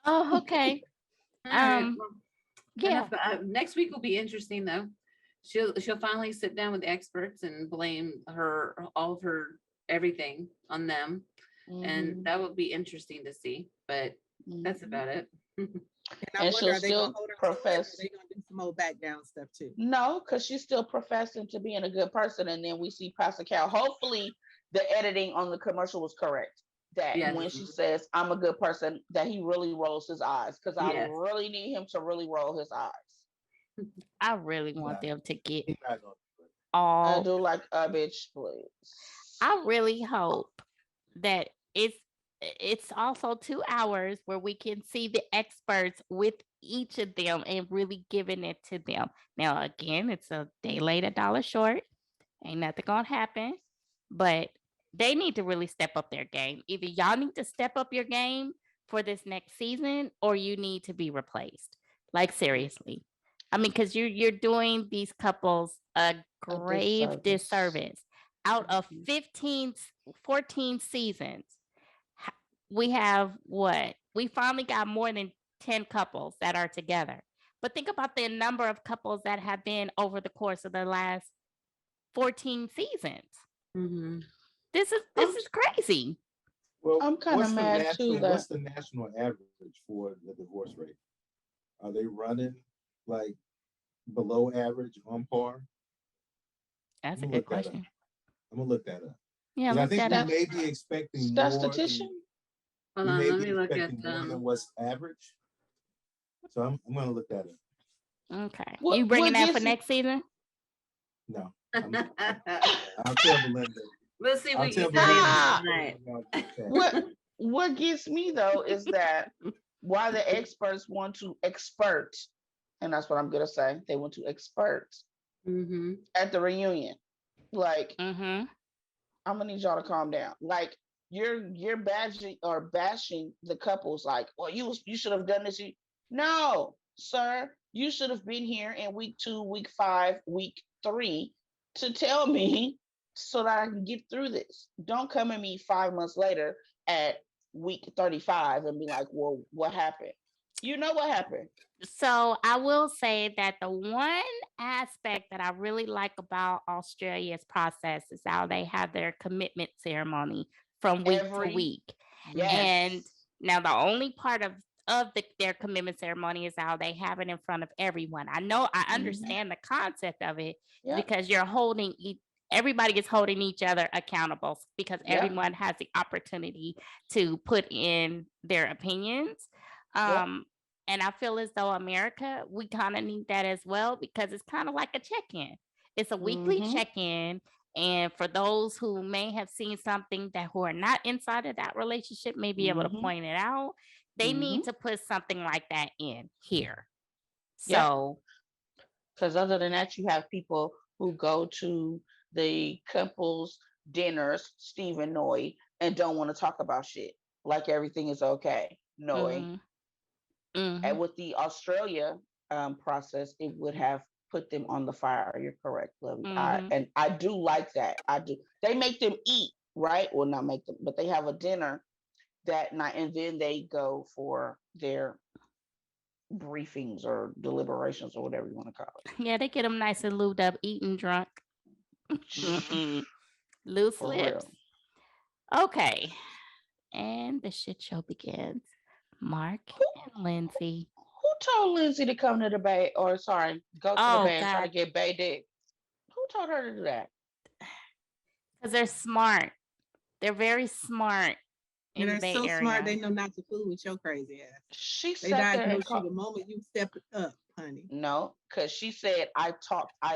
Speaker 1: Oh, okay.
Speaker 5: All right.
Speaker 1: Yeah.
Speaker 5: Next week will be interesting though. She'll finally sit down with the experts and blame all of her everything on them, and that will be interesting to see. But that's about it.
Speaker 2: And she'll still profess. They're gonna do some old background stuff too.
Speaker 3: No, because she's still professing to being a good person, and then we see Pastor Cal. Hopefully, the editing on the commercial was correct. That when she says I'm a good person, that he really rolls his eyes, because I really need him to really roll his eyes.
Speaker 1: I really want them to get
Speaker 3: all. I do like a bitch, please.
Speaker 1: I really hope that it's also 2 hours where we can see the experts with each of them and really giving it to them. Now, again, it's a day late, $1 short. Ain't nothing gonna happen, but they need to really step up their game. Either y'all need to step up your game for this next season, or you need to be replaced. Like, seriously. I mean, because you're doing these couples a grave disservice. Out of 14 seasons, we have what? We finally got more than 10 couples that are together. But think about the number of couples that have been over the course of the last 14 seasons. This is crazy.
Speaker 4: Well,
Speaker 3: I'm kind of mad too.
Speaker 4: What's the national average for the divorce rate? Are they running like below average, on par?
Speaker 1: That's a good question.
Speaker 4: I'm gonna look that up.
Speaker 1: Yeah,
Speaker 4: I think we may be expecting
Speaker 3: statistician.
Speaker 5: Hold on, let me look at
Speaker 4: more than what's average. So I'm gonna look that up.
Speaker 1: Okay. You bringing that for next season?
Speaker 4: No. I'll tell Belinda.
Speaker 5: We'll see what you tonight.
Speaker 3: What gets me though is that why the experts want to expert, and that's what I'm gonna say. They want to expert at the reunion. Like, I'm gonna need y'all to calm down. Like, you're bashing the couples. Like, well, you should have done this. No, sir, you should have been here in week 2, week 5, week 3 to tell me so that I can get through this. Don't come at me 5 months later at week 35 and be like, well, what happened? You know what happened.
Speaker 1: So I will say that the one aspect that I really like about Australia's process is how they have their commitment ceremony from week to week.
Speaker 3: Yes.
Speaker 1: And now the only part of their commitment ceremony is how they have it in front of everyone. I understand the concept of it because you're everybody is holding each other accountable because everyone has the opportunity to put in their opinions. And I feel as though America, we kind of need that as well because it's kind of like a check-in. It's a weekly check-in. And for those who may have seen something who are not inside of that relationship may be able to point it out, they need to put something like that in here. So,
Speaker 3: because other than that, you have people who go to the couples dinners, Steve and Noi, and don't want to talk about shit. Like everything is okay. Noi. And with the Australia process, it would have put them on the fire. You're correct, Lovey. And I do like that. I do. They make them eat, right? Well, not make them, but they have a dinner that night, and then they go for their briefings or deliberations or whatever you want to call it.
Speaker 1: Yeah, they get them nice and lubed up, eating drunk. Loose lips. Okay. And the shit show begins. Mark and Lindsay.
Speaker 3: Who told Lindsay to come to the bay? Or sorry, go to the bay and try to get bay dick? Who told her to do that?
Speaker 1: Because they're smart. They're very smart.
Speaker 2: And they're so smart, they know not to fool with your crazy ass.
Speaker 3: She
Speaker 2: said the moment you step up, honey.
Speaker 3: No, because she said I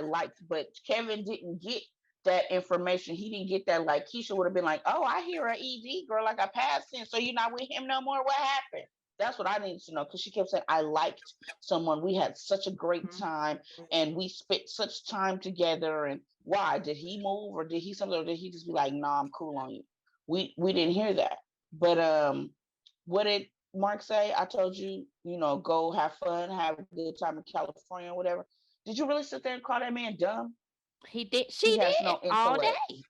Speaker 3: liked, but Kevin didn't get that information. He didn't get that. Like Keisha would have been like, oh, I hear an ED girl, like I passed in, so you're not with him no more. What happened? That's what I needed to know, because she kept saying, I liked someone. We had such a great
Speaker 2: Mhm.
Speaker 3: time and we spent such time together. And why? Did he move, or did he something, or did he just be like, nah, I'm cool on you? We didn't hear that. But what did Mark say? I told you, go have fun, have a good time in California or whatever. Did you really sit there and call that man dumb?
Speaker 1: He did.
Speaker 3: He
Speaker 1: She
Speaker 3: has
Speaker 1: did
Speaker 3: no
Speaker 1: all
Speaker 3: intellect.
Speaker 1: day.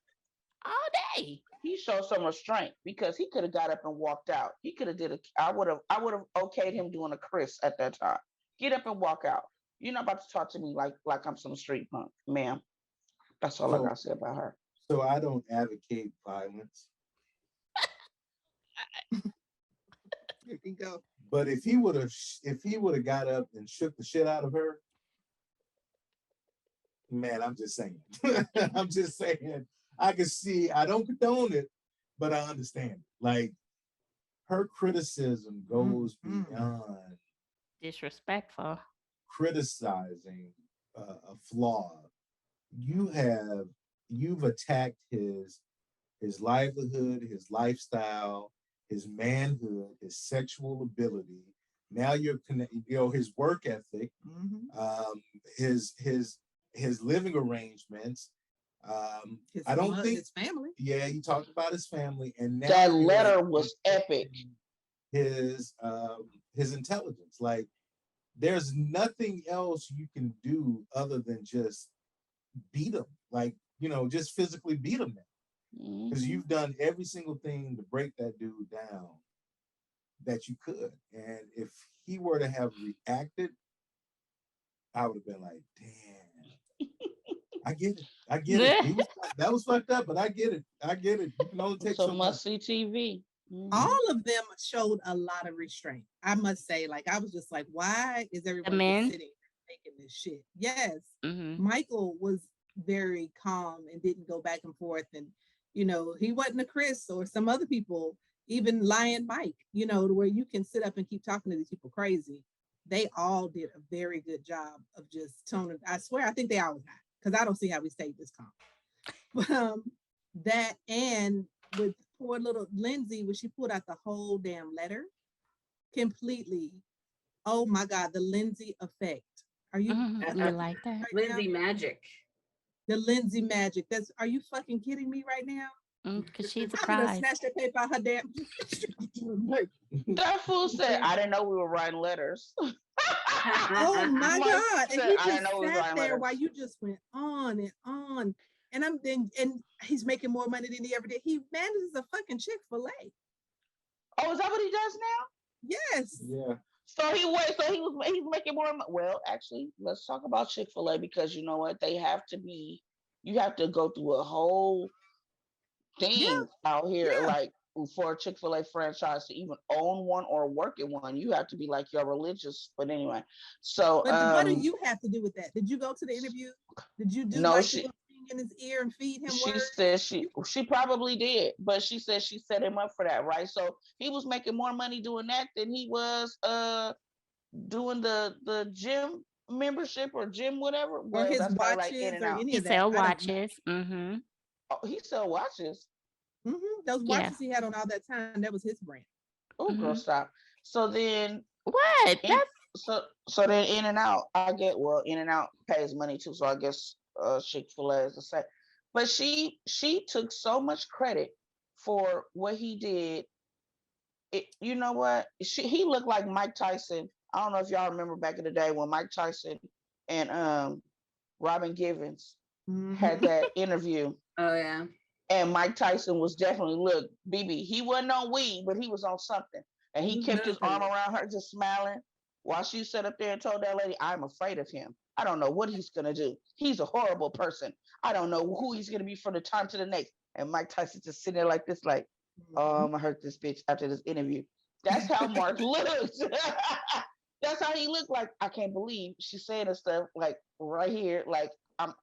Speaker 1: All day.
Speaker 3: He showed some restraint, because he could have got up and walked out. He could have did a. I would have okayed him doing a Chris at that time. Get up and walk out. You're not about to talk to me like I'm some street punk, ma'am. That's all I gotta say about her.
Speaker 4: So I don't advocate violence.
Speaker 2: There you go.
Speaker 4: But if he would have got up and shook the shit out of her, man, I'm just saying. I'm just saying. I can see. I don't condone it, but I understand it. Like, her criticism goes beyond
Speaker 1: disrespectful.
Speaker 4: Criticizing a flaw. You've attacked his livelihood, his lifestyle, his manhood, his sexual ability. Now you're connecting, his work ethic, his living arrangements. I don't think
Speaker 2: his family.
Speaker 4: Yeah, he talked about his family, and now
Speaker 3: that letter was epic.
Speaker 4: His intelligence, like, there's nothing else you can do other than just beat him, like, just physically beat him now, because you've done every single thing to break that dude down that you could. And if he were to have reacted, I would have been like, damn. I get it. That was fucked up, but I get it. You can only take so much.
Speaker 3: Must-see TV.
Speaker 2: All of them showed a lot of restraint. I must say, like, I was just like, why is everyone just sitting making this shit? Yes. Michael was very calm and didn't go back and forth. And, he wasn't a Chris or some other people, even Lion Mike, to where you can sit up and keep talking to these people crazy. They all did a very good job of just toning. I swear, I think they always have, because I don't see how we stayed this calm. But that, and with poor little Lindsay, when she pulled out the whole damn letter completely. Oh my God, the Lindsay effect. Are you
Speaker 1: like that?
Speaker 5: Right Lindsay now? Magic.
Speaker 2: The Lindsay magic. Are you fucking kidding me right now?
Speaker 1: Because she's a
Speaker 2: prize. I snatched that paper out her damn.
Speaker 3: That fool said, I didn't know we were writing letters.
Speaker 2: Oh my God. And he just sat there while you just went on and on. And and he's making more money than he ever did. He manages a fucking Chick-fil-A.
Speaker 3: Oh, is that what he does now?
Speaker 2: Yes.
Speaker 4: Yeah.
Speaker 3: So he's making more money. Well, actually, let's talk about Chick-fil-A, because you know what? You have to go through a whole thing out here, like, for a Chick-fil-A franchise to even own one or work in one. You have to be like, you're religious. But anyway, so
Speaker 2: but what do you have to do with that? Did you go to the interview? Did you do in his ear and feed him
Speaker 3: she
Speaker 2: words?
Speaker 3: said she probably did, but she said she set him up for that, right? So he was making more money doing that than he was doing the gym membership or gym whatever,
Speaker 2: or his watches, like In and Out. Any of that. He
Speaker 1: sell watches.
Speaker 3: Oh, he sell watches.
Speaker 2: Those watches he had on all that time, that was his brand.
Speaker 3: Oh, girl, stop. So then
Speaker 1: what?
Speaker 3: So then In and Out, In and Out pays money too, so I guess Chick-fil-A is the same. But she took so much credit for what he did. You know what? He looked like Mike Tyson. I don't know if y'all remember back in the day when Mike Tyson and Robin Givens had that interview.
Speaker 5: Oh yeah.
Speaker 3: And Mike Tyson was definitely, look, BB, he wasn't on weed, but he was on something. And he kept his arm around her, just smiling, while she sat up there and told that lady, I'm afraid of him. I don't know what he's going to do. He's a horrible person. I don't know who he's going to be from the time to the next. And Mike Tyson just sitting there like this, like, oh, I'm going to hurt this bitch after this interview. That's how Mark looked. That's how he looked. Like, I can't believe she's saying this stuff, like, right here, like,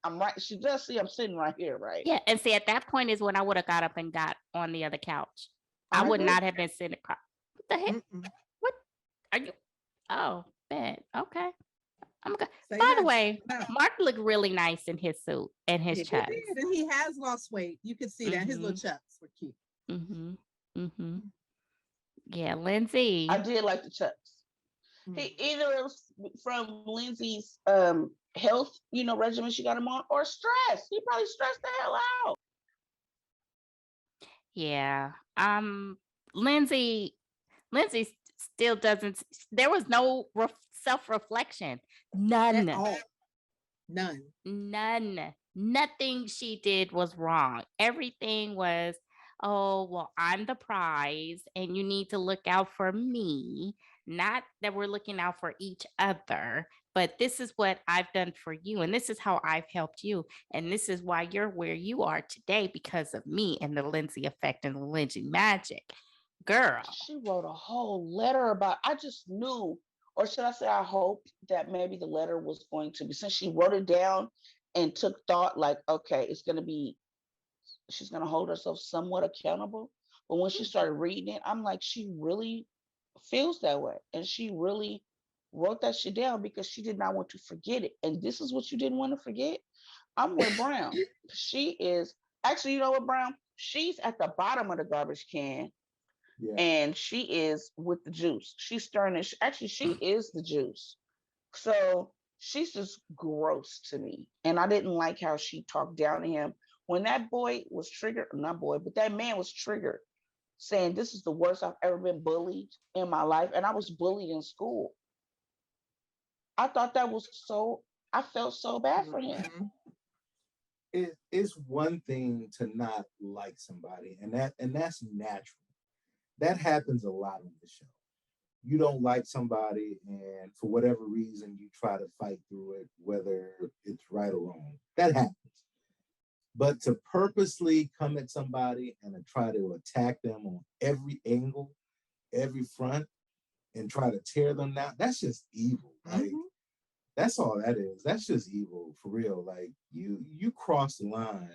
Speaker 3: I'm right. She does see I'm sitting right here, right?
Speaker 1: Yeah, and see, at that point is when I would have got up and got on the other couch. I would not have been sitting across. What the heck? What are you? Oh, bad. Okay. I'm good. By the way, Mark looked really nice in his suit and his chucks.
Speaker 2: And he has lost weight. You could see that his little chucks were cute.
Speaker 1: Yeah, Lindsay.
Speaker 3: I did like the chucks. Either it was from Lindsay's health, regimen she got him on, or stress. He probably stressed the hell out.
Speaker 1: Yeah. Lindsay Lindsay still doesn't, there was no self-reflection. None.
Speaker 2: At all. None.
Speaker 1: Nothing she did was wrong. Everything was, oh, well, I'm the prize and you need to look out for me. Not that we're looking out for each other, but this is what I've done for you. And this is how I've helped you. And this is why you're where you are today because of me and the Lindsay effect and the Lindsay magic. Girl.
Speaker 3: She wrote a whole letter about, I just knew, or should I say, I hoped that maybe the letter was going to be, since she wrote it down and took thought, like, okay, it's going to be, she's going to hold herself somewhat accountable. But when she started reading it, I'm like, she really feels that way. And she really wrote that shit down because she did not want to forget it. And this is what you didn't want to forget. I'm with Brown. She is, actually, you know what, Brown? She's at the bottom of the garbage can. Yeah. And she is with the juice. She's stirring it. Actually, she is the juice. So she's just gross to me. And I didn't like how she talked down to him. When that boy was triggered, not boy, but that man was triggered, saying, this is the worst I've ever been bullied in my life. And I was bullied in school. I thought that was so, I felt so bad for him.
Speaker 4: It's one thing to not like somebody, and that's natural. That happens a lot on the show. You don't like somebody, and for whatever reason, you try to fight through it, whether it's right or wrong. That happens. But to purposely come at somebody and to try to attack them on every angle, every front, and try to tear them down, that's just evil. Like, that's all that is. That's just evil, for real. Like, you cross the line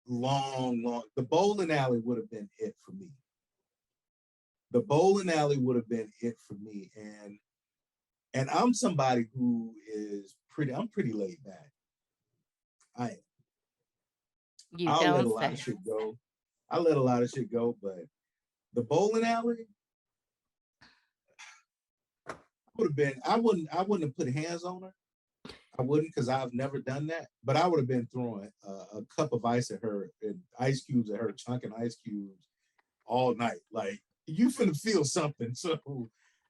Speaker 4: long. The bowling alley would have been it for me. The bowling alley would have been it for me. And I'm somebody who is I'm pretty laid back. I'll let a lot of shit go. I let a lot of shit go, but the bowling alley would have been, I wouldn't have put hands on her. I wouldn't, because I've never done that. But I would have been throwing a cup of ice at her and ice cubes at her, chunking ice cubes all night. Like, you finna feel something. So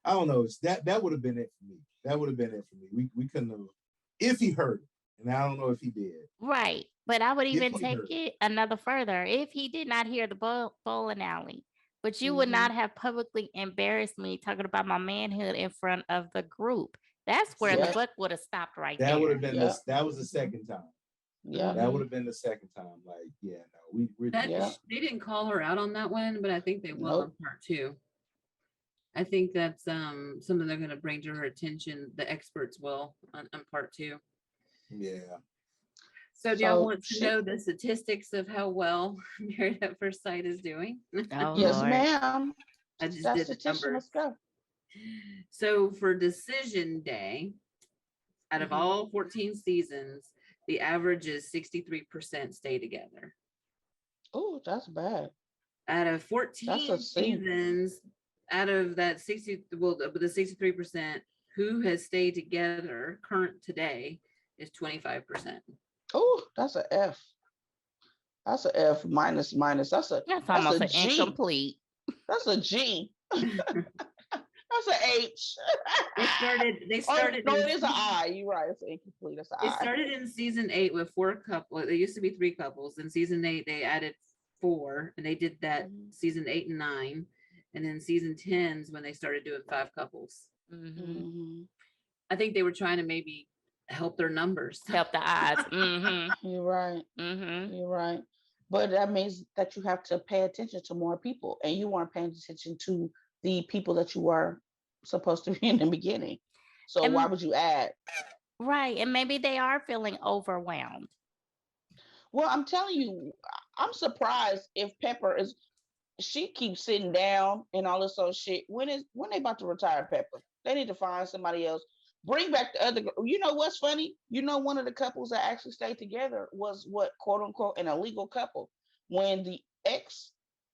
Speaker 4: I don't know. That would have been it for me. That would have been it for me. We couldn't have, if he heard it, and I don't know if he did.
Speaker 1: Right. But I would even take it another further. If he did not hear the bowling alley, but you would not have publicly embarrassed me talking about my manhood in front of the group. That's where the book would have stopped right there.
Speaker 4: That would have been that was the second time. Yeah, that would have been the second time. Like, yeah, no, we're
Speaker 5: they didn't call her out on that one, but I think they will on part 2. I think that's something they're going to bring to her attention. The experts will on part 2.
Speaker 4: Yeah.
Speaker 5: So do y'all want to know the statistics of how well Married at First Sight is doing?
Speaker 3: Oh, yes, ma'am.
Speaker 5: I just did the numbers. Let's go. So for Decision Day, out of all 14 seasons, the average is 63% stay together.
Speaker 3: Oh, that's bad.
Speaker 5: Out of 14 seasons, out of that the 63%, who has stayed together current today is 25%.
Speaker 3: Oh, that's an F. That's an F minus. That's
Speaker 1: almost an incomplete.
Speaker 3: That's a G. That's an H.
Speaker 5: They started.
Speaker 3: No, it is an I. You're right. It's incomplete. That's an I.
Speaker 5: They started in season 8 with 4 couples. There used to be 3 couples. In season 8, they added 4, and they did that season 8 and 9. And then season 10's when they started doing 5 couples. I think they were trying to maybe help their numbers,
Speaker 1: help the odds.
Speaker 3: You're right. You're right. But that means that you have to pay attention to more people, and you weren't paying attention to the people that you were supposed to be in the beginning. So why would you add?
Speaker 1: Right. And maybe they are feeling overwhelmed.
Speaker 3: Well, I'm telling you, I'm surprised if Pepper she keeps sitting down and all this other shit. When they about to retire Pepper? They need to find somebody else. Bring back the other. You know what's funny? You know, one of the couples that actually stayed together was what, quote unquote, an illegal couple. When the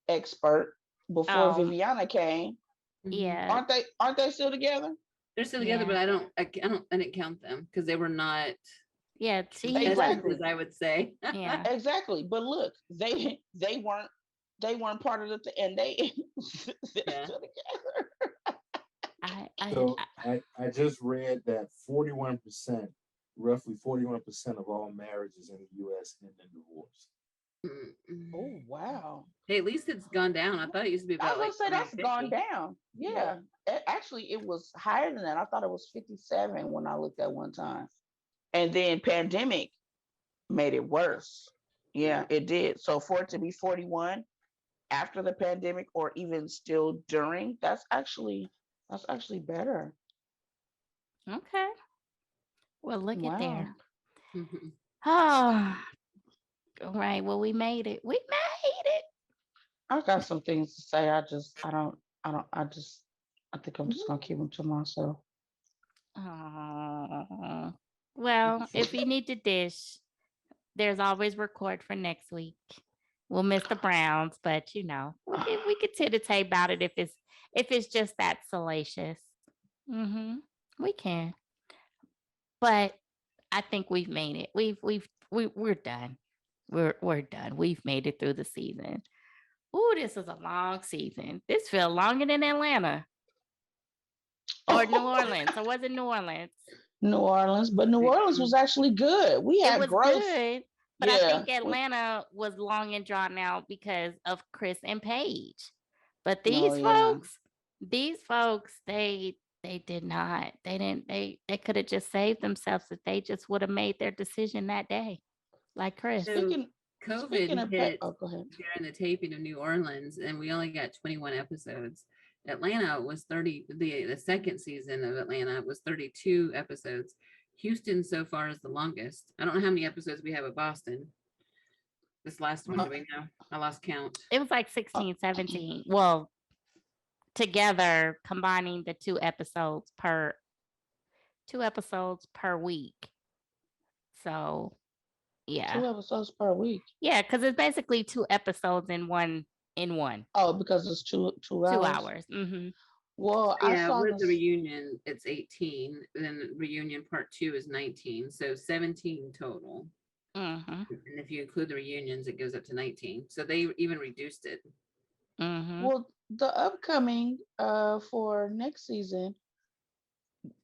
Speaker 3: expert before Viviana came.
Speaker 1: Yeah.
Speaker 3: Aren't they still together?
Speaker 5: They're still together, but I didn't count them because they were not.
Speaker 1: Yeah,
Speaker 3: Exactly.
Speaker 5: I would say.
Speaker 1: Yeah.
Speaker 3: Exactly. But look, they weren't part of the and they're still together.
Speaker 4: I just read that 41%, roughly 41% of all marriages in the U.S. end in divorce.
Speaker 3: Oh wow!
Speaker 5: Hey, at least it's gone down. I thought it used to be about.
Speaker 3: I was gonna say that's gone down. Yeah. Actually, it was higher than that. I thought it was 57 when I looked at one time, and then pandemic made it worse. Yeah, it did. So for it to be 41 after the pandemic, or even still during, that's actually better.
Speaker 1: Okay. Well, look at there.
Speaker 3: Wow.
Speaker 1: Oh, all right. Well, we made it. We made it.
Speaker 3: I got some things to say. I think I'm just gonna keep them to myself.
Speaker 1: Oh. Well, if you need to dish, there's always record for next week. We'll miss the Browns, but we could titty about it if it's just that salacious. We can. But I think we've made it. We're done. We're done. We've made it through the season. Ooh, this is a long season. This feels longer than Atlanta or New Orleans. Or was it New Orleans?
Speaker 3: New Orleans, but New Orleans was actually good. We had growth.
Speaker 1: Good, but I think Atlanta was long and drawn out because of Chris and Paige. But these folks, they did not. They didn't. They could have just saved themselves if they just would have made their decision that day, like Chris.
Speaker 5: So COVID hit during the taping of New Orleans, and we only got 21 episodes. Atlanta was 30. The second season of Atlanta was 32 episodes. Houston so far is the longest. I don't know how many episodes we have at Boston. This last one, do we know? I lost count.
Speaker 1: It was like 16, 17. Well, together, combining the two episodes per week. So, yeah.
Speaker 3: 2 episodes per week.
Speaker 1: Yeah, because it's basically 2 episodes in one.
Speaker 3: Oh, because it's 2 hours.
Speaker 1: 2 hours.
Speaker 3: Well,
Speaker 5: with the reunion, it's 18. Then reunion part 2 is 19, so 17 total. And if you include the reunions, it goes up to 19. So they even reduced it.
Speaker 3: Well, the upcoming for next season,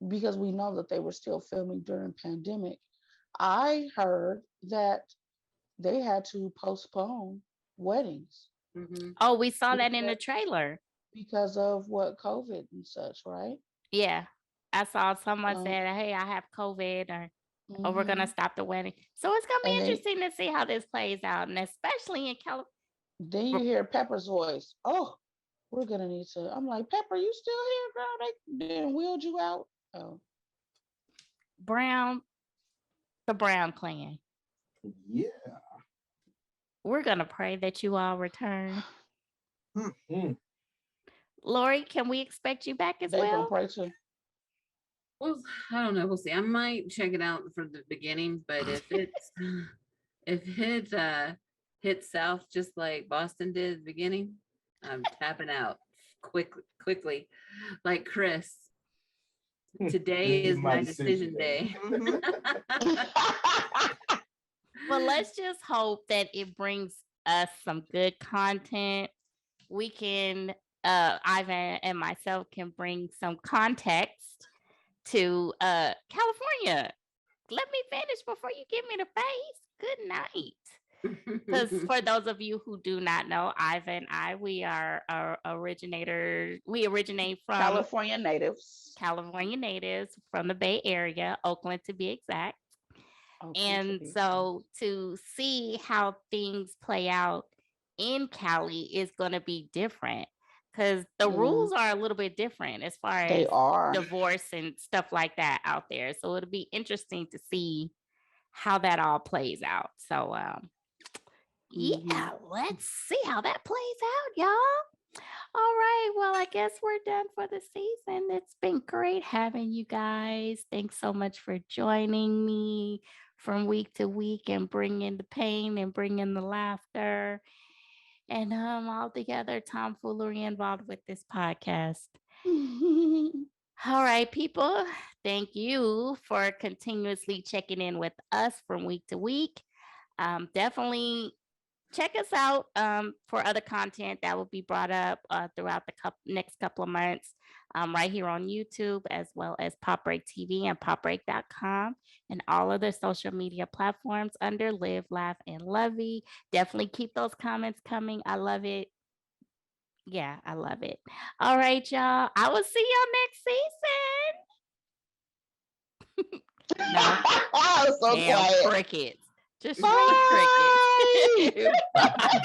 Speaker 3: because we know that they were still filming during pandemic, I heard that they had to postpone weddings.
Speaker 1: Oh, we saw that in the trailer.
Speaker 3: Because of what, COVID and such, right?
Speaker 1: Yeah. I saw someone said, hey, I have COVID, or we're going to stop the wedding. So it's going to be interesting to see how this plays out, and especially in California.
Speaker 3: Then you hear Pepper's voice. Oh, we're going to need to. I'm like, Pepper, you still here, girl? They didn't wheeled you out? Oh.
Speaker 1: The Brown clan.
Speaker 4: Yeah.
Speaker 1: We're going to pray that you all return. Lori, can we expect you back as well?
Speaker 3: Pray too.
Speaker 5: Well, I don't know. We'll see. I might check it out for the beginning, but if it hits south just like Boston did at the beginning, I'm tapping out quickly, like Chris. Today is my decision day.
Speaker 1: Well, let's just hope that it brings us some good content. We can, Ivan and myself can bring some context to California. Let me finish before you give me the face. Good night. Because for those of you who do not know, Ivan and I, we are originators. We originate from
Speaker 3: California natives
Speaker 1: from the Bay Area, Oakland to be exact. And so to see how things play out in Cali is going to be different, because the rules are a little bit different as far as divorce and stuff like that out there. So it'll be interesting to see how that all plays out. So let's see how that plays out, y'all. All right. Well, I guess we're done for the season. It's been great having you guys. Thanks so much for joining me from week to week and bringing the pain and bringing the laughter. and altogether tomfoolery involved with this podcast. All right, people. Thank you for continuously checking in with us from week to week. Definitely check us out for other content that will be brought up throughout the next couple of months right here on YouTube, as well as Pop Break TV and popbreak.com and all other social media platforms under Live, Laugh, and Lovey. Definitely keep those comments coming. I love it. Yeah, I love it. All right, y'all. I will see y'all next season. No,
Speaker 3: I was so
Speaker 1: damn
Speaker 3: quiet.
Speaker 1: crickets. Just
Speaker 3: Bye.
Speaker 1: crickets. Bye.